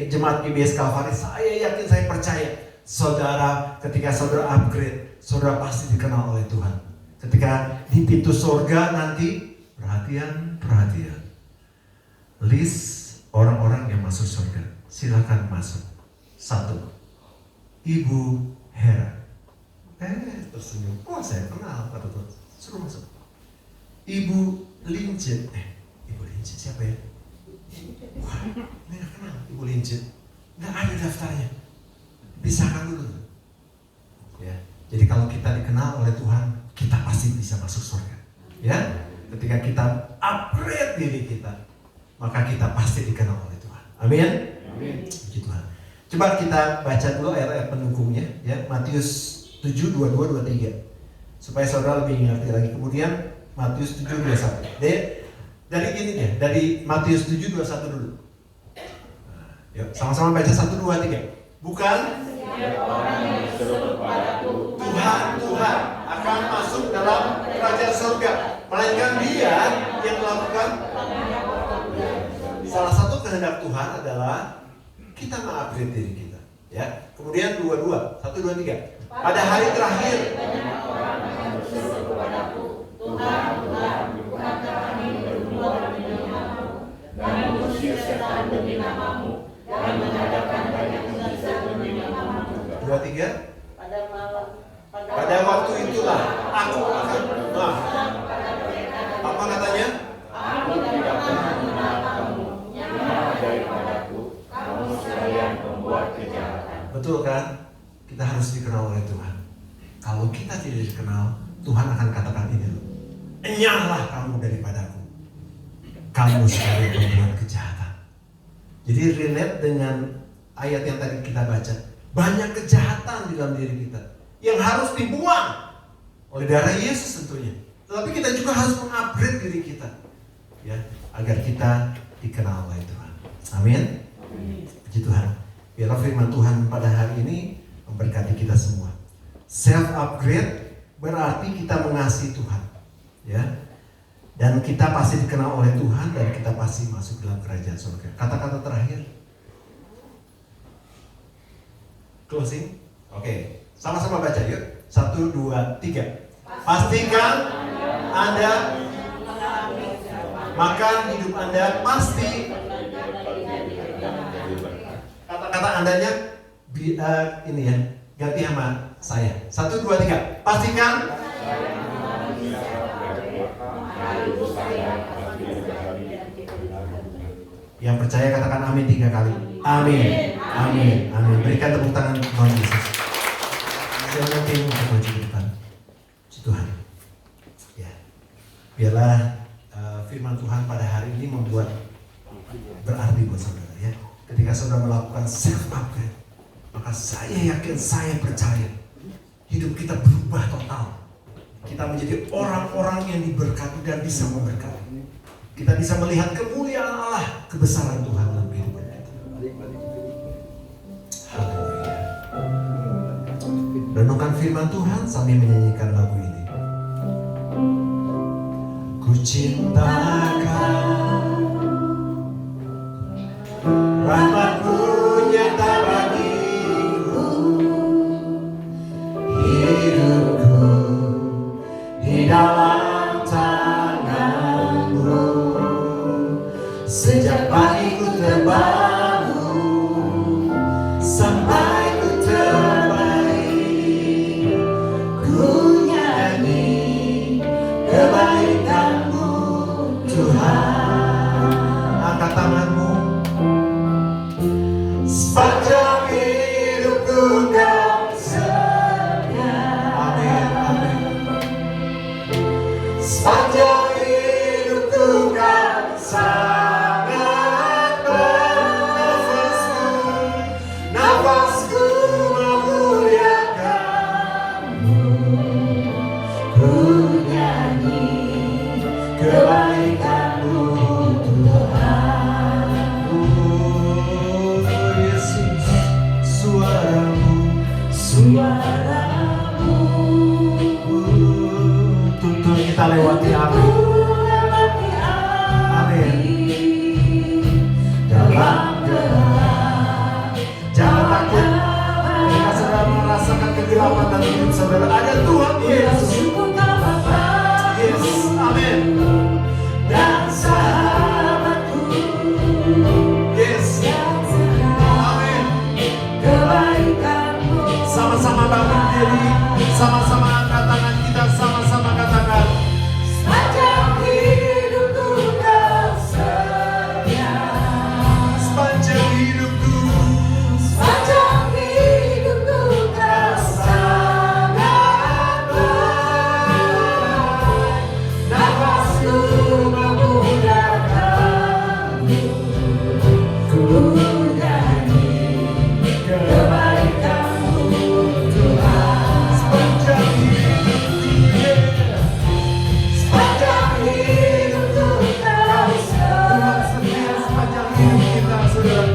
jemaat GBS Kalvari, saya percaya saudara, ketika saudara upgrade, saudara pasti dikenal oleh Tuhan. Ketika di pintu surga nanti, perhatian, list orang-orang yang masuk surga, silakan masuk. 1, Ibu Hera. Tersenyum. Oh, saya kenal, kata Tuhan. Suruh masuk. Ibu Lincit. Ibu Lincit siapa ya? Wah, ini gak kenal Ibu Lincit. Gak ada daftarnya. Pisahkan dulu. Ya. Jadi kalau kita dikenal oleh Tuhan, kita pasti bisa masuk surga. Ya. Ketika kita upgrade diri kita, maka kita pasti dikenal oleh Tuhan. Amin. Puji Tuhan. Coba kita baca dulu ayat-ayat pendukungnya, ya. Matius 7, 22, 23. Supaya saudara lebih ngerti lagi. Kemudian Matius 7, 21. Dari ini ya, dari Matius 7, 21 dulu. Yuk, sama-sama baca 1, 2, 3. Bukan orang yang disebut padaku Tuhan akan masuk dalam kerajaan surga, melainkan dia yang melakukan. Salah satu kehendak Tuhan adalah kita mengupgrade diri kita, ya. Kemudian 22, 1, 2, 3. Pada hari terakhir, orang yang disebut padaku Tuhan, bukankah kami berbuat demi namamu dan mengusir setan demi namamu dan mengadakan banyak mujizat demi namamu. 2, 3. Pada waktu itulah aku akan. Nah, apa katanya? Aku tidak pernah mengenal kamu, nyamar daripadaku, kamu sekalian pembuat kejahatan. Betul kan? Kita harus dikenal oleh Tuhan. Kalau kita tidak dikenal, Tuhan akan katakan ini loh. Enyahlah kamu daripadaku, kamu sekalian pembuat kejahatan. Jadi relate dengan ayat yang tadi kita baca. Banyak kejahatan di dalam diri kita yang harus dibuang oleh darah Yesus tentunya. Tetapi kita juga harus mengupgrade diri kita, ya, agar kita dikenal oleh Tuhan. Amin. Puji Tuhan. Biarlah firman Tuhan pada hari ini memberkati kita semua. Self upgrade berarti kita mengasihi Tuhan, ya. Dan kita pasti dikenal oleh Tuhan dan kita pasti masuk dalam kerajaan surga. Kata-kata terakhir. Closing. Oke. Sama-sama baca yuk. 1, 2, 3. Pastikan Anda, maka hidup Anda pasti. kata andanya ini ya, ganti sama saya. 1, 2, 3. Pastikan. Yang percaya katakan amin 3 kali. Amin. Amin. Amin. Berikan tepuk tangan Tuhan Yesus. Silakan tim untuk maju ke depan. Puji Tuhan. Ya. Biarlah firman Tuhan pada hari ini membuat berarti buat saudara ya. Ketika saudara melakukan self upgrade, maka saya yakin, saya percaya hidup kita berubah total. Kita menjadi orang-orang yang diberkati dan bisa memberkati. Kita bisa melihat kemuliaan Allah, kebesaran Tuhan dalam kehidupan kita. Haleluya. Renungkan firman Tuhan sambil menyanyikan lagu ini. Ku cinta Kau, rahmat-Mu nyata bagiku, hidupku di dalam tangan-Mu. Sejak pagi ku terbangun sampai ku terbaik, ku nyanyi kebaikan-Mu Tuhan. Angkat tanganmu. Sepanjang hidupku Kau setia. Amin, amin. Sepanjang hidupku Kau sangat bernafasku, nafasku memuliakan-Mu. Ku nyanyi kebaikan-Mu Tuhan. Oh Yesus, suaramu, suaramu tuntun kita lewati api. Amin. Dalam gelap, jangan takut. Ketika saudara merasakan kegelapan dalam hidup saudara, ada Tuhan Yesus. Yes, amin. Dan sahabatku, yes, amin. Kebaikan-Mu. Sama-sama bangun diri, sama-sama angkat tangan kita, sama-sama katakan. Sepanjang hidupku Kau setia. Sepanjang hidupku, sepanjang hidupku Kau sangat baik. Nafasku memuliakan-Mu. Ku nyanyi kebaikan-Mu Tuhan. Sepanjang hidupku, sepanjang hidupku Kau setia. Sepanjang hidup kita saudara.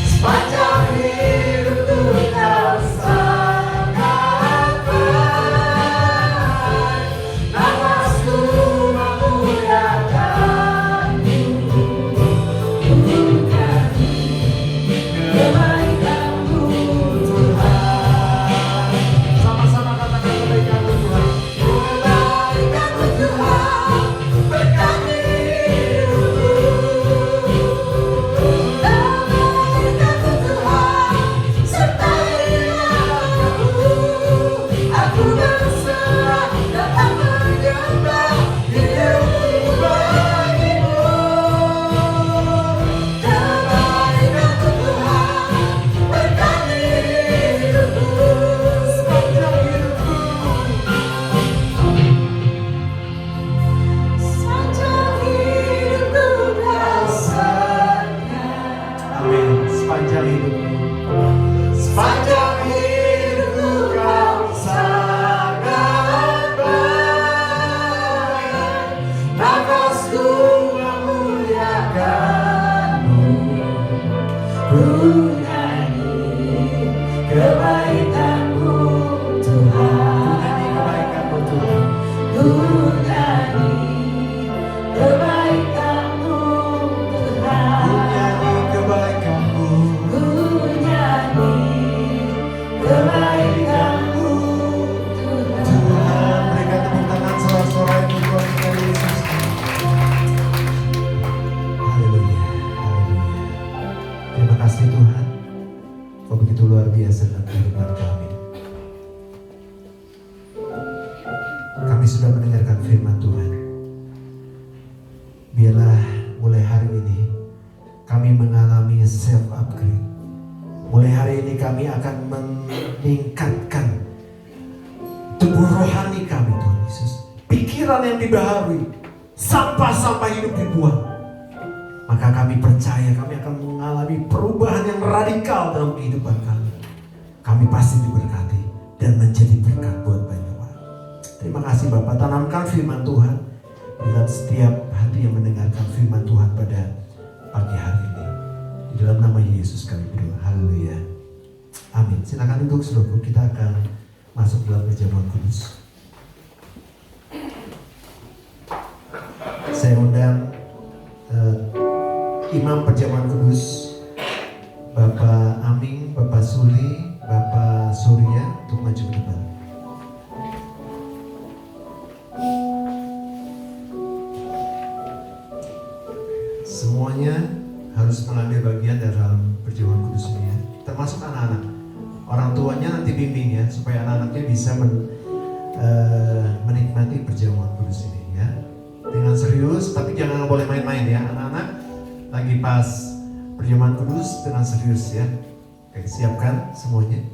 Sepanjang hidupku Kau sangat baik. Nafasku memuliakan-Mu. Ku nyanyi kebaikan-Mu Tuhan. Sama-sama katakan kebaikan-Mu Tuhan. Kebaikan-Mu Tuhan berkati hidupku. Kebaikan-Mu Tuhan sertai aku. Aku berserah dan menyembah hidupku bagi-Mu. Kebaikan-Mu Tuhan berkati hidupku. Sepanjang hidupku, sepanjang hidupku Kau setia. Amin. Sepanjang hidupku, sepanjang hidupku Kau sangat baik. sudah mendengarkan firman Tuhan. Biarlah mulai hari ini kami mengalami self upgrade. Mulai hari ini kami akan meningkatkan tubuh rohani kami, Tuhan Yesus. Pikiran yang dibaharui, sampah-sampah hidup dibuang. Maka kami percaya kami akan mengalami perubahan yang radikal dalam kehidupan kami. Kami pasti diberkati dan menjadi berkat buat banyak orang. Terima kasih Bapak, tanamkan firman Tuhan dalam setiap hati yang mendengarkan firman Tuhan pada pagi hari ini. Di dalam nama Yesus kami berdoa. Haleluya. Amin. Silakan duduk saudara, kita akan masuk dalam perjamuan kudus. Saya undang Imam Perjamuan Kudus, Bapak Aming, Bapak Suli, Bapak Surya untuk maju ke depan. Semuanya harus mengambil bagian dalam perjamuan kudus ini ya, termasuk anak-anak. Orang tuanya nanti bimbing ya, supaya anak-anaknya bisa menikmati perjamuan kudus ini ya. Dengan serius, tapi jangan boleh main-main ya. Anak-anak lagi pas perjamuan kudus dengan serius ya. Oke, siapkan semuanya.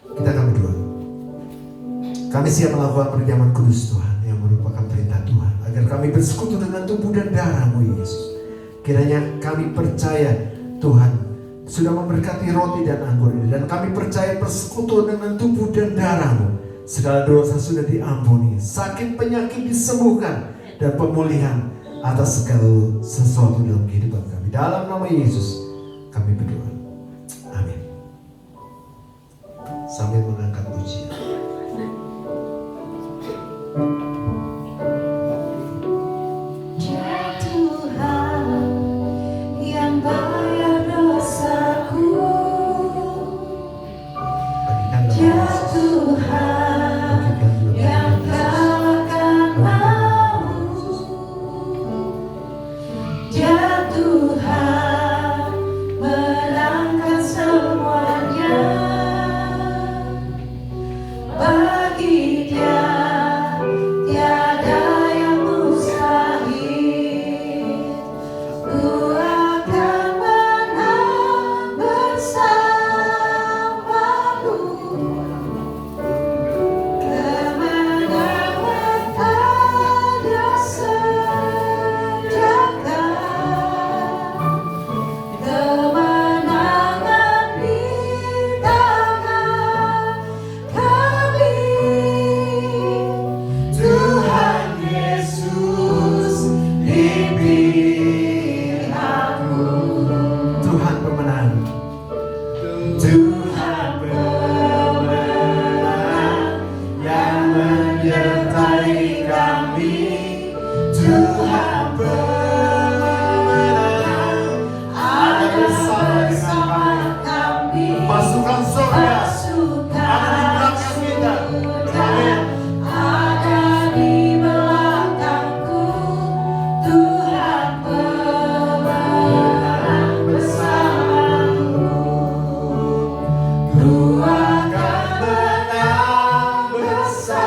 Kita akan berdoa. Kami siap melakukan perjamuan kudus Tuhan, yang merupakan perintah Tuhan, agar kami bersekutu dengan tubuh dan darah-Mu Yesus. Kiranya kami percaya Tuhan sudah memberkati roti dan anggur ini, dan kami percaya persekutu dengan tubuh dan darah-Mu. Segala dosa sudah diampuni, sakit penyakit disembuhkan, dan pemulihan atas segala sesuatu dalam kehidupan kami. Dalam nama Yesus kami berdoa. Amin. Sambil mengangkat pujian. Ya Tuhan yang bayar dosaku, ya Tuhan yang kalahkan maut, ya Tuhan menangkan semuanya. Bagi Dia tiada yang mustahil. Ku akan menang bersamamu. Kemenangan ada sediakan. Kemenangan di tangan kami. Tuhan Yesus di pihakku. Tuhan pemenang. Tuhan pemenang yang menyertai kami. Tuhan pemenang ada bersama kami. Pasukan surga ada di belakang kita. Amin. Ada di belakangku. Tuhan pemenang bersamaku. Ku akan menang bersamamu.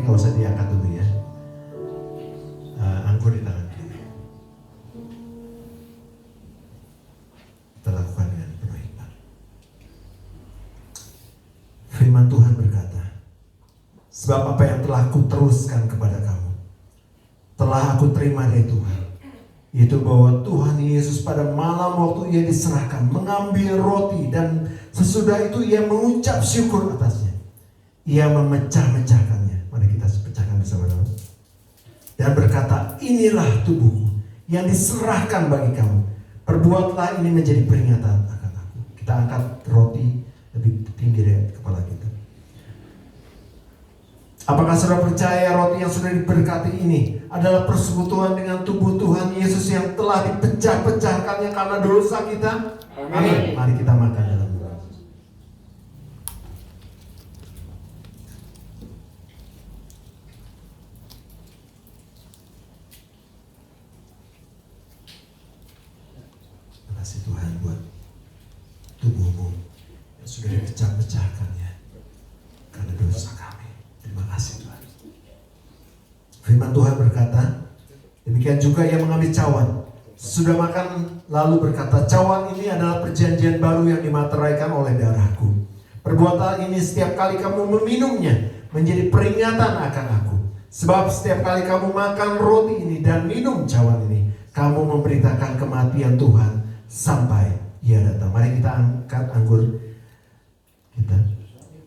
tapi nggak usah diangkat dulu ya. Anggur di tangan kiri. Kita lakukan dengan penuh hikmat. Firman Tuhan berkata, sebab apa yang telah aku teruskan kepada kamu, telah aku terima dari Tuhan, yaitu bahwa Tuhan Yesus pada malam waktu ia diserahkan mengambil roti, dan sesudah itu ia mengucap syukur atasnya. Ia memecah-mecahkannya. Mari kita pecahkan bersama-sama. Dan berkata, inilah tubuhku yang diserahkan bagi kamu. Perbuatlah ini menjadi peringatan akan aku. Kita angkat roti lebih tinggi dari kepala kita. Apakah saudara percaya roti yang sudah diberkati ini adalah persekutuan dengan tubuh Tuhan Yesus yang telah dipecah-pecahkannya karena dosa kita? Amin. Mari kita makan dalam doa. Terima kasih Tuhan buat tubuhmu yang sudah dipecah-pecahkannya karena dosa kami. Terima kasih Tuhan. Firman Tuhan berkata, demikian juga ia mengambil cawan. Sudah makan lalu berkata, cawan ini adalah perjanjian baru yang dimateraikan oleh darahku. Perbuatan ini setiap kali kamu meminumnya menjadi peringatan akan aku. Sebab setiap kali kamu makan roti ini dan minum cawan ini, kamu memberitakan kematian Tuhan sampai ia datang. Mari kita angkat anggur kita.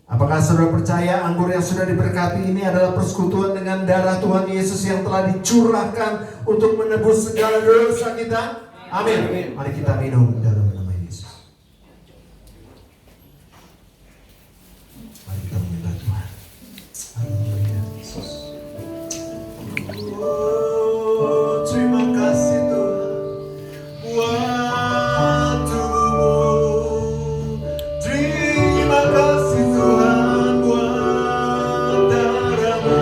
Apakah saudara percaya anggur yang sudah diberkati ini adalah persekutuan dengan darah Tuhan Yesus yang telah dicurahkan untuk menebus segala dosa kita? Amin. Mari kita minum dalam nama Yesus. Mari kita menyembah Tuhan. Haleluya Yesus. Oh, terima kasih Tuhan buat tubuhmu. Terima kasih Tuhan buat darahmu.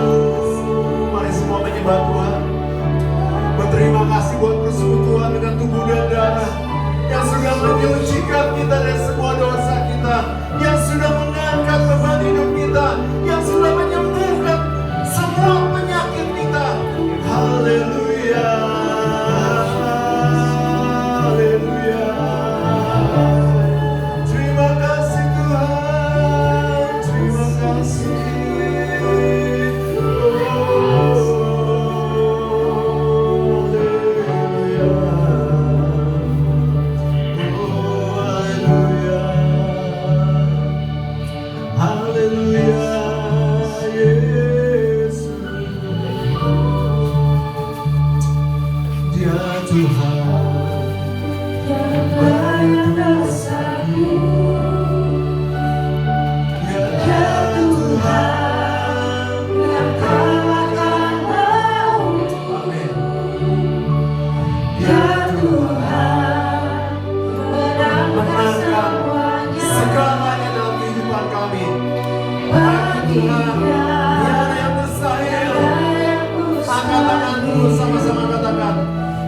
Mari semua menyembah Tuhan. Berterima kasih buat persekutuan dengan tubuh dan darah yang sudah menyucikan kita dari semua dosa kita, yang sudah mengangkat beban hidup kita, yang sudah menyembuhkan semua penyakit kita. Haleluya. Haleluya. Terima kasih Tuhan. Terima kasih. Segalanya dalam kehidupan kami. Tuhan, tiada yang mustahil. Angkat tanganmu, sama-sama katakan,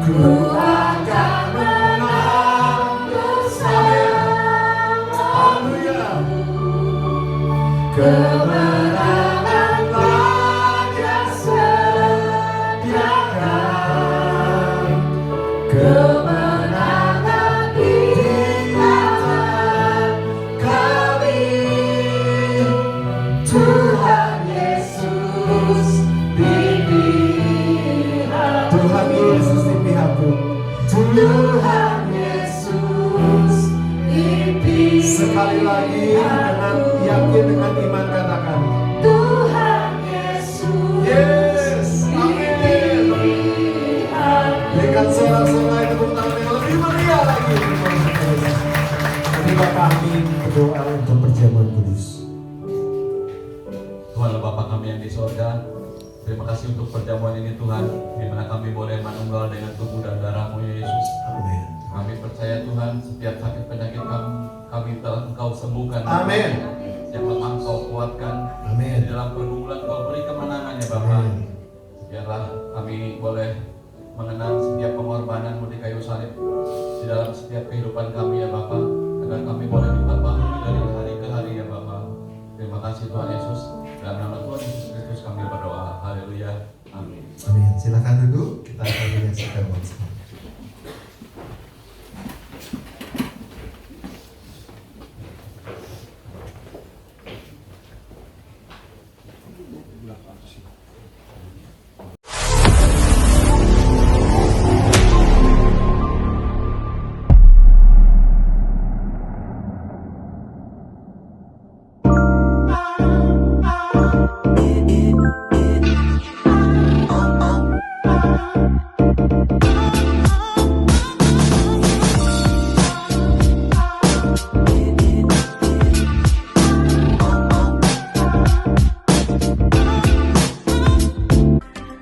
ku akan menang bersama. Haleluya. Kemenangan telah Dia sediakan. Kemenangan di tangan kami. Tuhan Yesus di pihakku. Tuhan Yesus di pihakku. Tuhan Yesus di pihakku. Sekali lagi dengan yakin, dengan iman katakan, Tuhan Yesus. Yes, amin. Berikan sorak-sorai tepuk tangan yang lebih meriah lagi. Mari kami berdoa untuk perjamuan kudus. Tuhan Bapa kami yang di sorga, terima kasih untuk perjamuan ini Tuhan, di mana kami boleh menunggal dengan tubuh dan darah-Mu ya Yesus. Amin. Kami percaya Tuhan, setiap sakit penyakit kami telah Engkau sembuhkan. Amin. Yang lemah Engkau kuatkan. Amin. Di dalam pergumulan Engkau beri kemenangan ya Bapa. Biarlah kami boleh mengenang setiap pengorbanan-Mu di kayu salib di dalam setiap kehidupan kami ya Bapa, agar kami boleh diperbaharui dari hari ke hari ya Bapa. Terima kasih Tuhan Yesus. Dalam nama Tuhan Yesus Kristus kami berdoa. Silakan duduk, kita akan menyaksikan worship.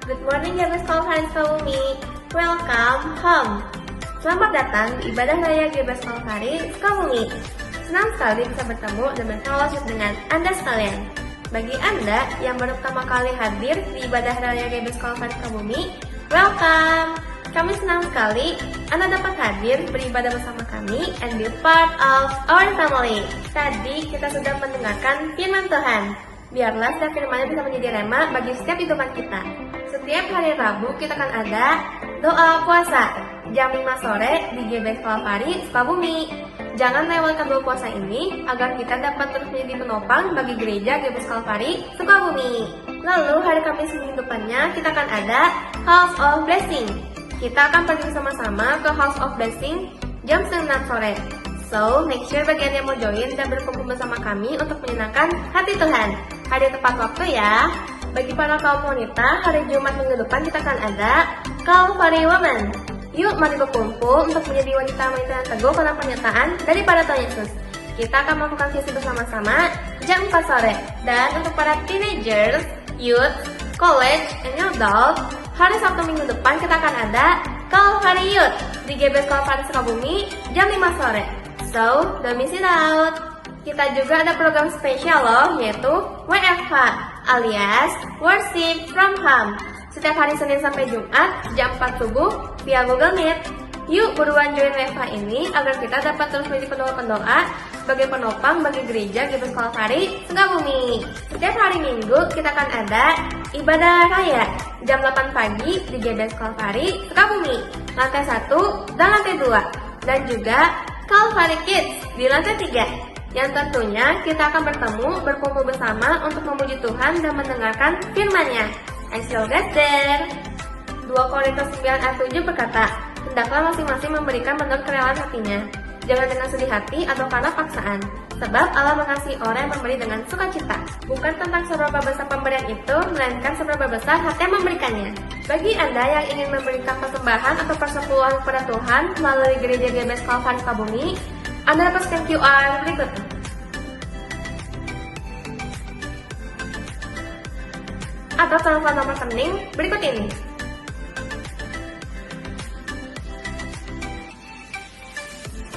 Good morning GBS Kalvari Sukabumi. Welcome home. Selamat datang di ibadah raya GBS Kalvari Sukabumi. Senang sekali bisa bertemu dan berfellowship dengan Anda sekalian. Bagi Anda yang baru pertama kali hadir di ibadah raya GBS Kalvari Sukabumi, welcome. Kami senang sekali Anda dapat hadir beribadah bersama kami and be part of our family. Tadi kita sudah mendengarkan firman Tuhan. Biarlah setiap firman-Nya bisa menjadi rema bagi setiap kehidupan kita. Setiap hari Rabu kita akan ada doa puasa jam 5 sore di GBS Kalvari Sukabumi. Jangan lewatkan doa puasa ini agar kita dapat terus menjadi penopang bagi gereja GBS Kalvari Sukabumi. Lalu hari Kamis minggu depannya kita akan ada House of Blessing. Kita akan pergi sama-sama ke House of Blessing jam 9 sore. So, make sure bagian yang mau join dan berkumpul bersama kami untuk menyenangkan hati Tuhan. Hari tepat waktu ya. Bagi para kaum wanita, hari Jumat minggu depan kita akan ada Calvary Women. Yuk mari berkumpul untuk menjadi wanita-wanita yang teguh pada pernyataan daripada Tuhan Yesus. Kita akan melakukan visi bersama-sama jam 4 sore. Dan untuk para teenagers, youth, college, and adult, hari Sabtu minggu depan kita akan ada Calvary Youth di GBS Kalvari Sukabumi jam 5 sore. So, don't miss it out. Kita juga ada program spesial loh, yaitu WFH alias Worship from Home. Setiap hari Senin sampai Jumat jam 4 subuh via Google Meet. Yuk buruan join WFH ini agar kita dapat terus menjadi pendoa-pendoa sebagai penopang bagi gereja GBS Kalvari Sukabumi. Setiap hari Minggu kita akan ada ibadah raya jam 8 pagi di GBS Kalvari Sukabumi, lantai 1 dan lantai 2. Dan juga Calvary Kids di lantai 3. Yang tentunya kita akan berkumpul bersama untuk memuji Tuhan dan mendengarkan firman-Nya. I see you guys there. 2 Korintus 9 ayat 7 berkata, hendaklah masing-masing memberikan menurut kerelaan hatinya, jangan dengan sedih hati atau karena paksaan. Sebab Allah mengasihi orang yang memberi dengan sukacita. Bukan tentang seberapa besar pemberian itu, melainkan seberapa besar hati yang memberikannya. Bagi Anda yang ingin memberikan persembahan atau persepuluhan kepada Tuhan melalui gereja GBS Kalvari Sukabumi, Anda dapat scan QR berikut. Atau telepon nomor rekening berikut ini.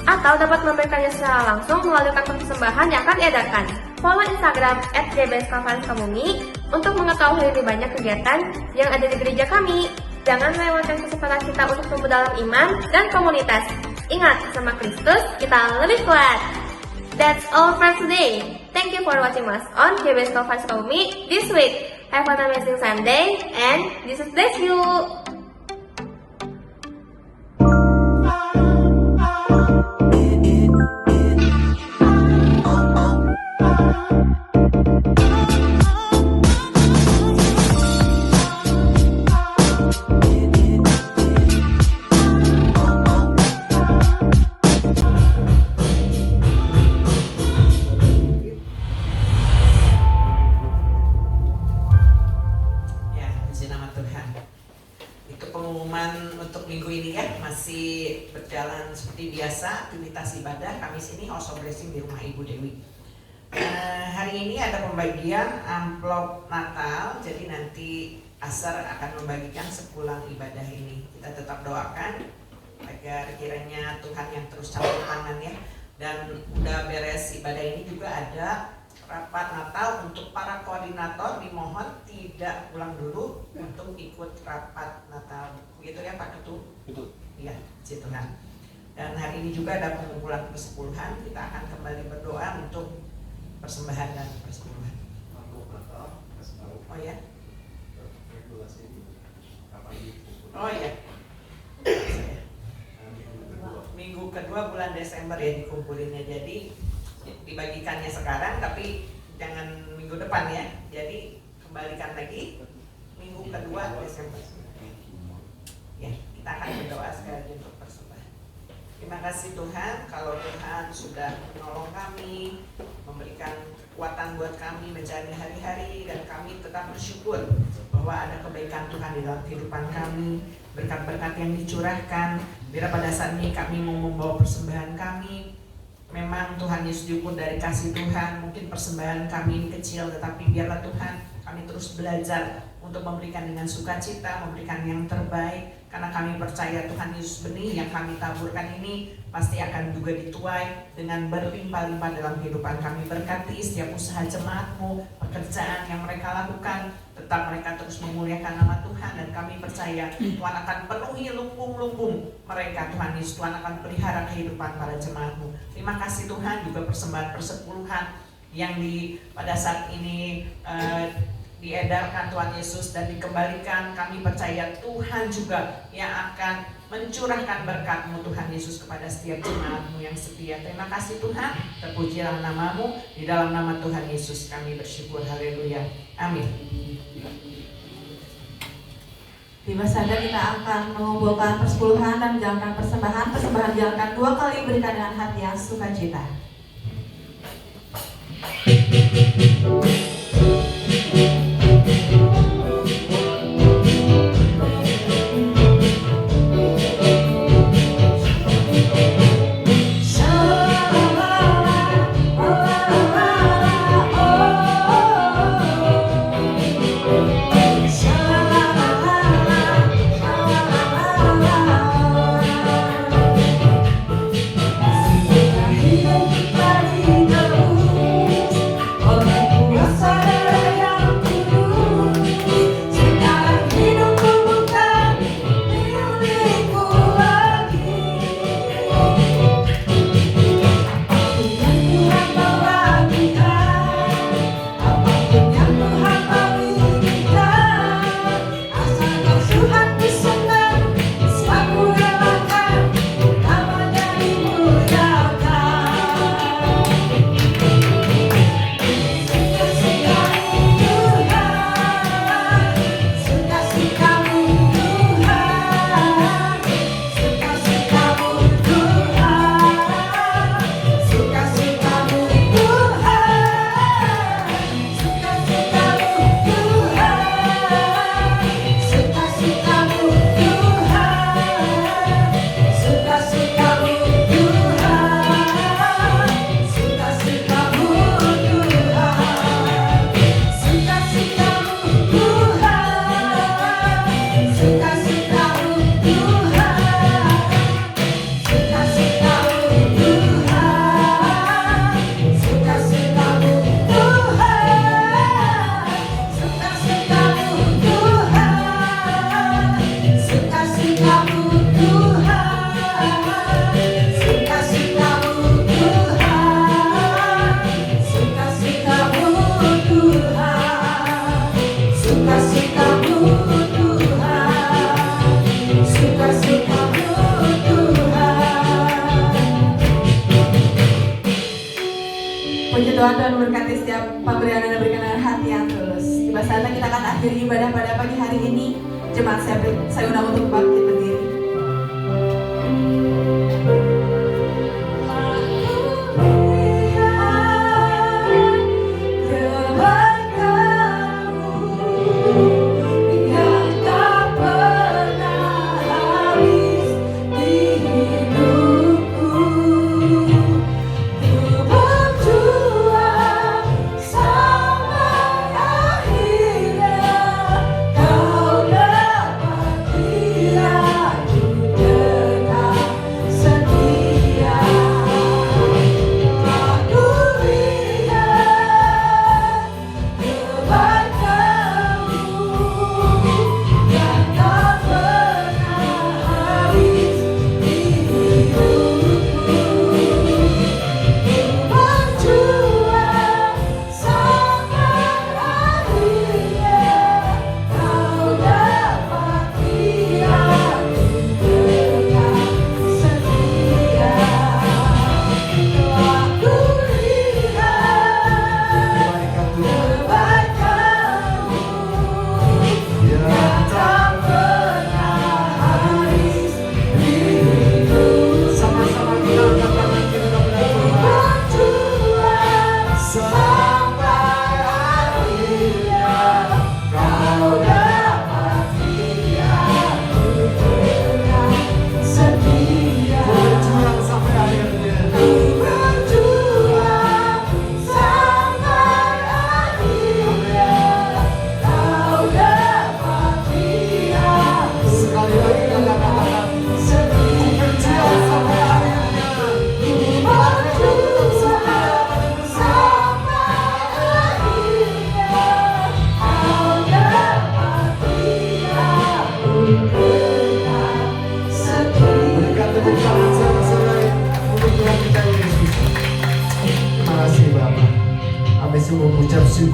Atau dapat memberikannya secara langsung melalui kantor persembahan yang akan diedarkan. Follow Instagram @gbskalvari untuk mengetahui lebih banyak kegiatan yang ada di gereja kami. Jangan lewatkan kesempatan kita untuk tumbuh dalam iman dan komunitas. Ingat, sama Kristus kita lebih kuat. That's all for today. Thank you for watching us on GBS Kalvari Sukabumi this week. Have an amazing Sunday and Jesus bless you. Masih berjalan seperti biasa aktivitas ibadah Kamis ini House of Blessing di rumah Ibu Dewi. Hari ini ada pembagian amplop Natal, jadi nanti Asar akan membagikan sepulang ibadah ini. Kita tetap doakan agar kiranya Tuhan yang terus campur tangan ya. Dan udah beres ibadah ini juga ada rapat Natal untuk para koordinator, dimohon tidak pulang dulu untuk ikut rapat Natal. Begitu ya Pak Ketua? Betul. Ya, puji Tuhan. Dan hari ini juga ada pengumpulan persepuluhan. Kita akan kembali berdoa untuk persembahan dan persepuluhan. Oh ya? Regulasi ini kapan Oh iya. Minggu kedua bulan Desember ya dikumpulinnya. Jadi dibagikannya sekarang tapi jangan minggu depan ya. Jadi kembalikan lagi minggu kedua Desember. Ya, kita akan berdoa sekali lagi untuk persembahan. Terima kasih Tuhan, kalau Tuhan sudah menolong kami, memberikan kekuatan buat kami menjalani hari-hari, dan kami tetap bersyukur bahwa ada kebaikan Tuhan di dalam kehidupan kami, berkat-berkat yang dicurahkan. Bila pada saat ini kami mau membawa persembahan kami, memang Tuhan Yesus diukur dari kasih Tuhan. Mungkin persembahan kami ini kecil, tetapi biarlah Tuhan kami terus belajar untuk memberikan dengan sukacita, memberikan yang terbaik, karena kami percaya Tuhan Yesus, benih yang kami taburkan ini pasti akan juga dituai dengan berlimpah-limpah dalam kehidupan kami. Berkati setiap usaha jemaat-Mu, pekerjaan yang mereka lakukan, tetap mereka terus memuliakan nama Tuhan, dan kami percaya Tuhan akan penuhi lumbung-lumbung mereka. Tuhan Yesus, Tuhan akan pelihara kehidupan para jemaat-Mu. Terima kasih Tuhan, juga persembahan persepuluhan yang pada saat ini diedarkan Tuhan Yesus dan dikembalikan. Kami percaya Tuhan juga yang akan mencurahkan berkat-Mu Tuhan Yesus kepada setiap jemaat-Mu yang setia. Terima kasih Tuhan, terpujilah nama-Mu, di dalam nama Tuhan Yesus kami bersyukur. Haleluya, amin. Tiba saja kita akan mengumpulkan persepuluhan dan menjalankan persembahan. Persembahan dijalankan 2 kali, berikan dengan hati yang sukacita. Tuhan memberkati setiap pemberian dan berikan dengan hati yang tulus. Tiba saatnya kita akan akhiri ibadah pada pagi hari ini. Jemaat saya undang untuk bangkit berdiri. Kau dapat hilang.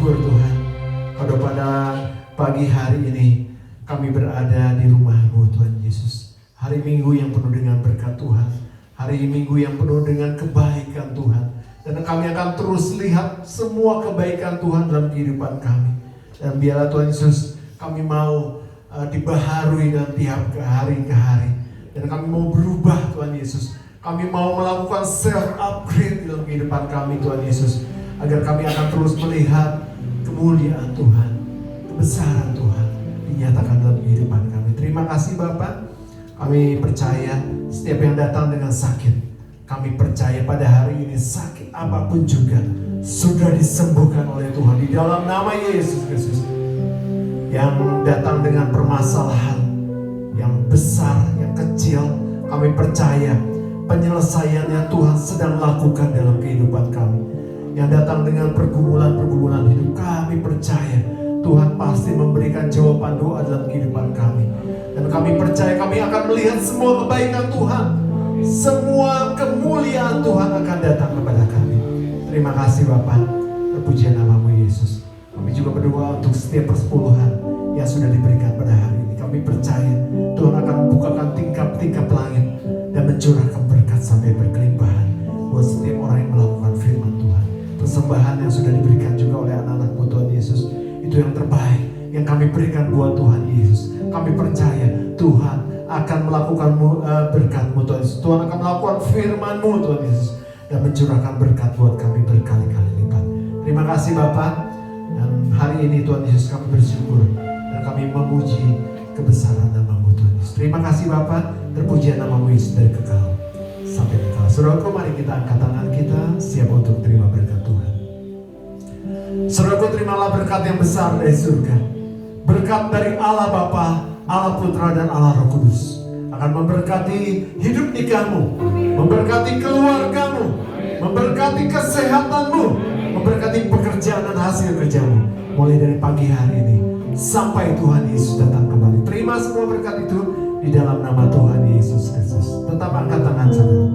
bersyukur Tuhan, kalau pada pagi hari ini kami berada di rumah-Mu Tuhan Yesus. Hari Minggu yang penuh dengan berkat Tuhan, hari Minggu yang penuh dengan kebaikan Tuhan. Dan kami akan terus lihat semua kebaikan Tuhan dalam kehidupan kami. Dan biarlah Tuhan Yesus, kami mau dibaharui dan tiap hari ke hari. Dan kami mau berubah Tuhan Yesus. Kami mau melakukan self-upgrade dalam kehidupan kami Tuhan Yesus. Agar kami akan terus melihat kemuliaan Tuhan, kebesaran Tuhan dinyatakan dalam kehidupan kami. Terima kasih Bapak. Kami percaya setiap yang datang dengan sakit, kami percaya pada hari ini sakit apapun juga sudah disembuhkan oleh Tuhan di dalam nama Yesus Kristus. Yang datang dengan permasalahan yang besar, yang kecil, kami percaya penyelesaiannya Tuhan sedang lakukan dalam kehidupan kami. Yang datang dengan pergumulan-pergumulan hidup, kami percaya Tuhan pasti memberikan jawaban doa dalam kehidupan kami. Dan kami percaya kami akan melihat semua kebaikan Tuhan. Semua kemuliaan Tuhan akan datang kepada kami. Terima kasih Bapak. Terpujian nama-Mu Yesus. Kami juga berdoa untuk setiap persepuluhan yang sudah diberikan pada hari ini. Kami percaya Tuhan akan membukakan tingkap-tingkap langit dan mencurahkan berkat sampai berkelimpahan buat setiap orang yang melakukan firman Tuhan. Persembahan yang sudah diberikan juga oleh anak-anak-Mu Tuhan Yesus, itu yang terbaik yang kami berikan buat Tuhan Yesus. Kami percaya Tuhan akan melakukan berkat-Mu Tuhan Yesus. Tuhan akan melakukan firman-Mu Tuhan Yesus dan mencurahkan berkat buat kami berkali-kali lipat. Terima kasih Bapak. Dan hari ini Tuhan Yesus kami bersyukur dan kami memuji kebesaran nama-Mu Tuhan Yesus. Terima kasih Bapak. Terpujian nama-Mu Yesus dari kekal sampai kekal. Saudaraku, mari kita angkat tangan kita siap untuk terima berkat Tuhan. Saudaraku, terimalah berkat yang besar dari surga. Berkat dari Allah Bapa, Allah Putra dan Allah Roh Kudus akan memberkati hidup nikahmu, memberkati keluargamu, memberkati kesehatanmu, memberkati pekerjaan dan hasil kerjamu mulai dari pagi hari ini sampai Tuhan Yesus datang kembali. Terima semua berkat itu di dalam nama Tuhan Yesus Kristus. Tetap angkat tangan saudara.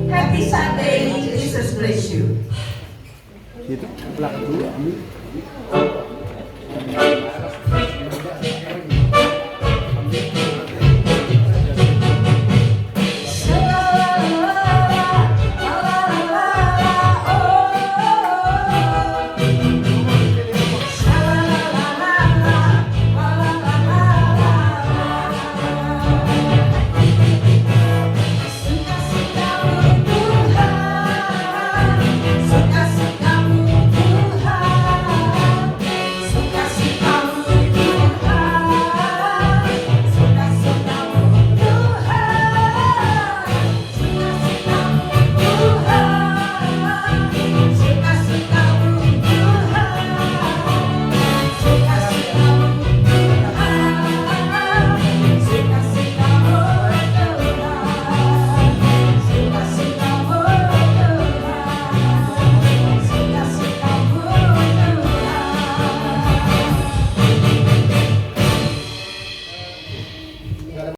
Happy Sunday, Jesus bless you. Itu belakang dulu.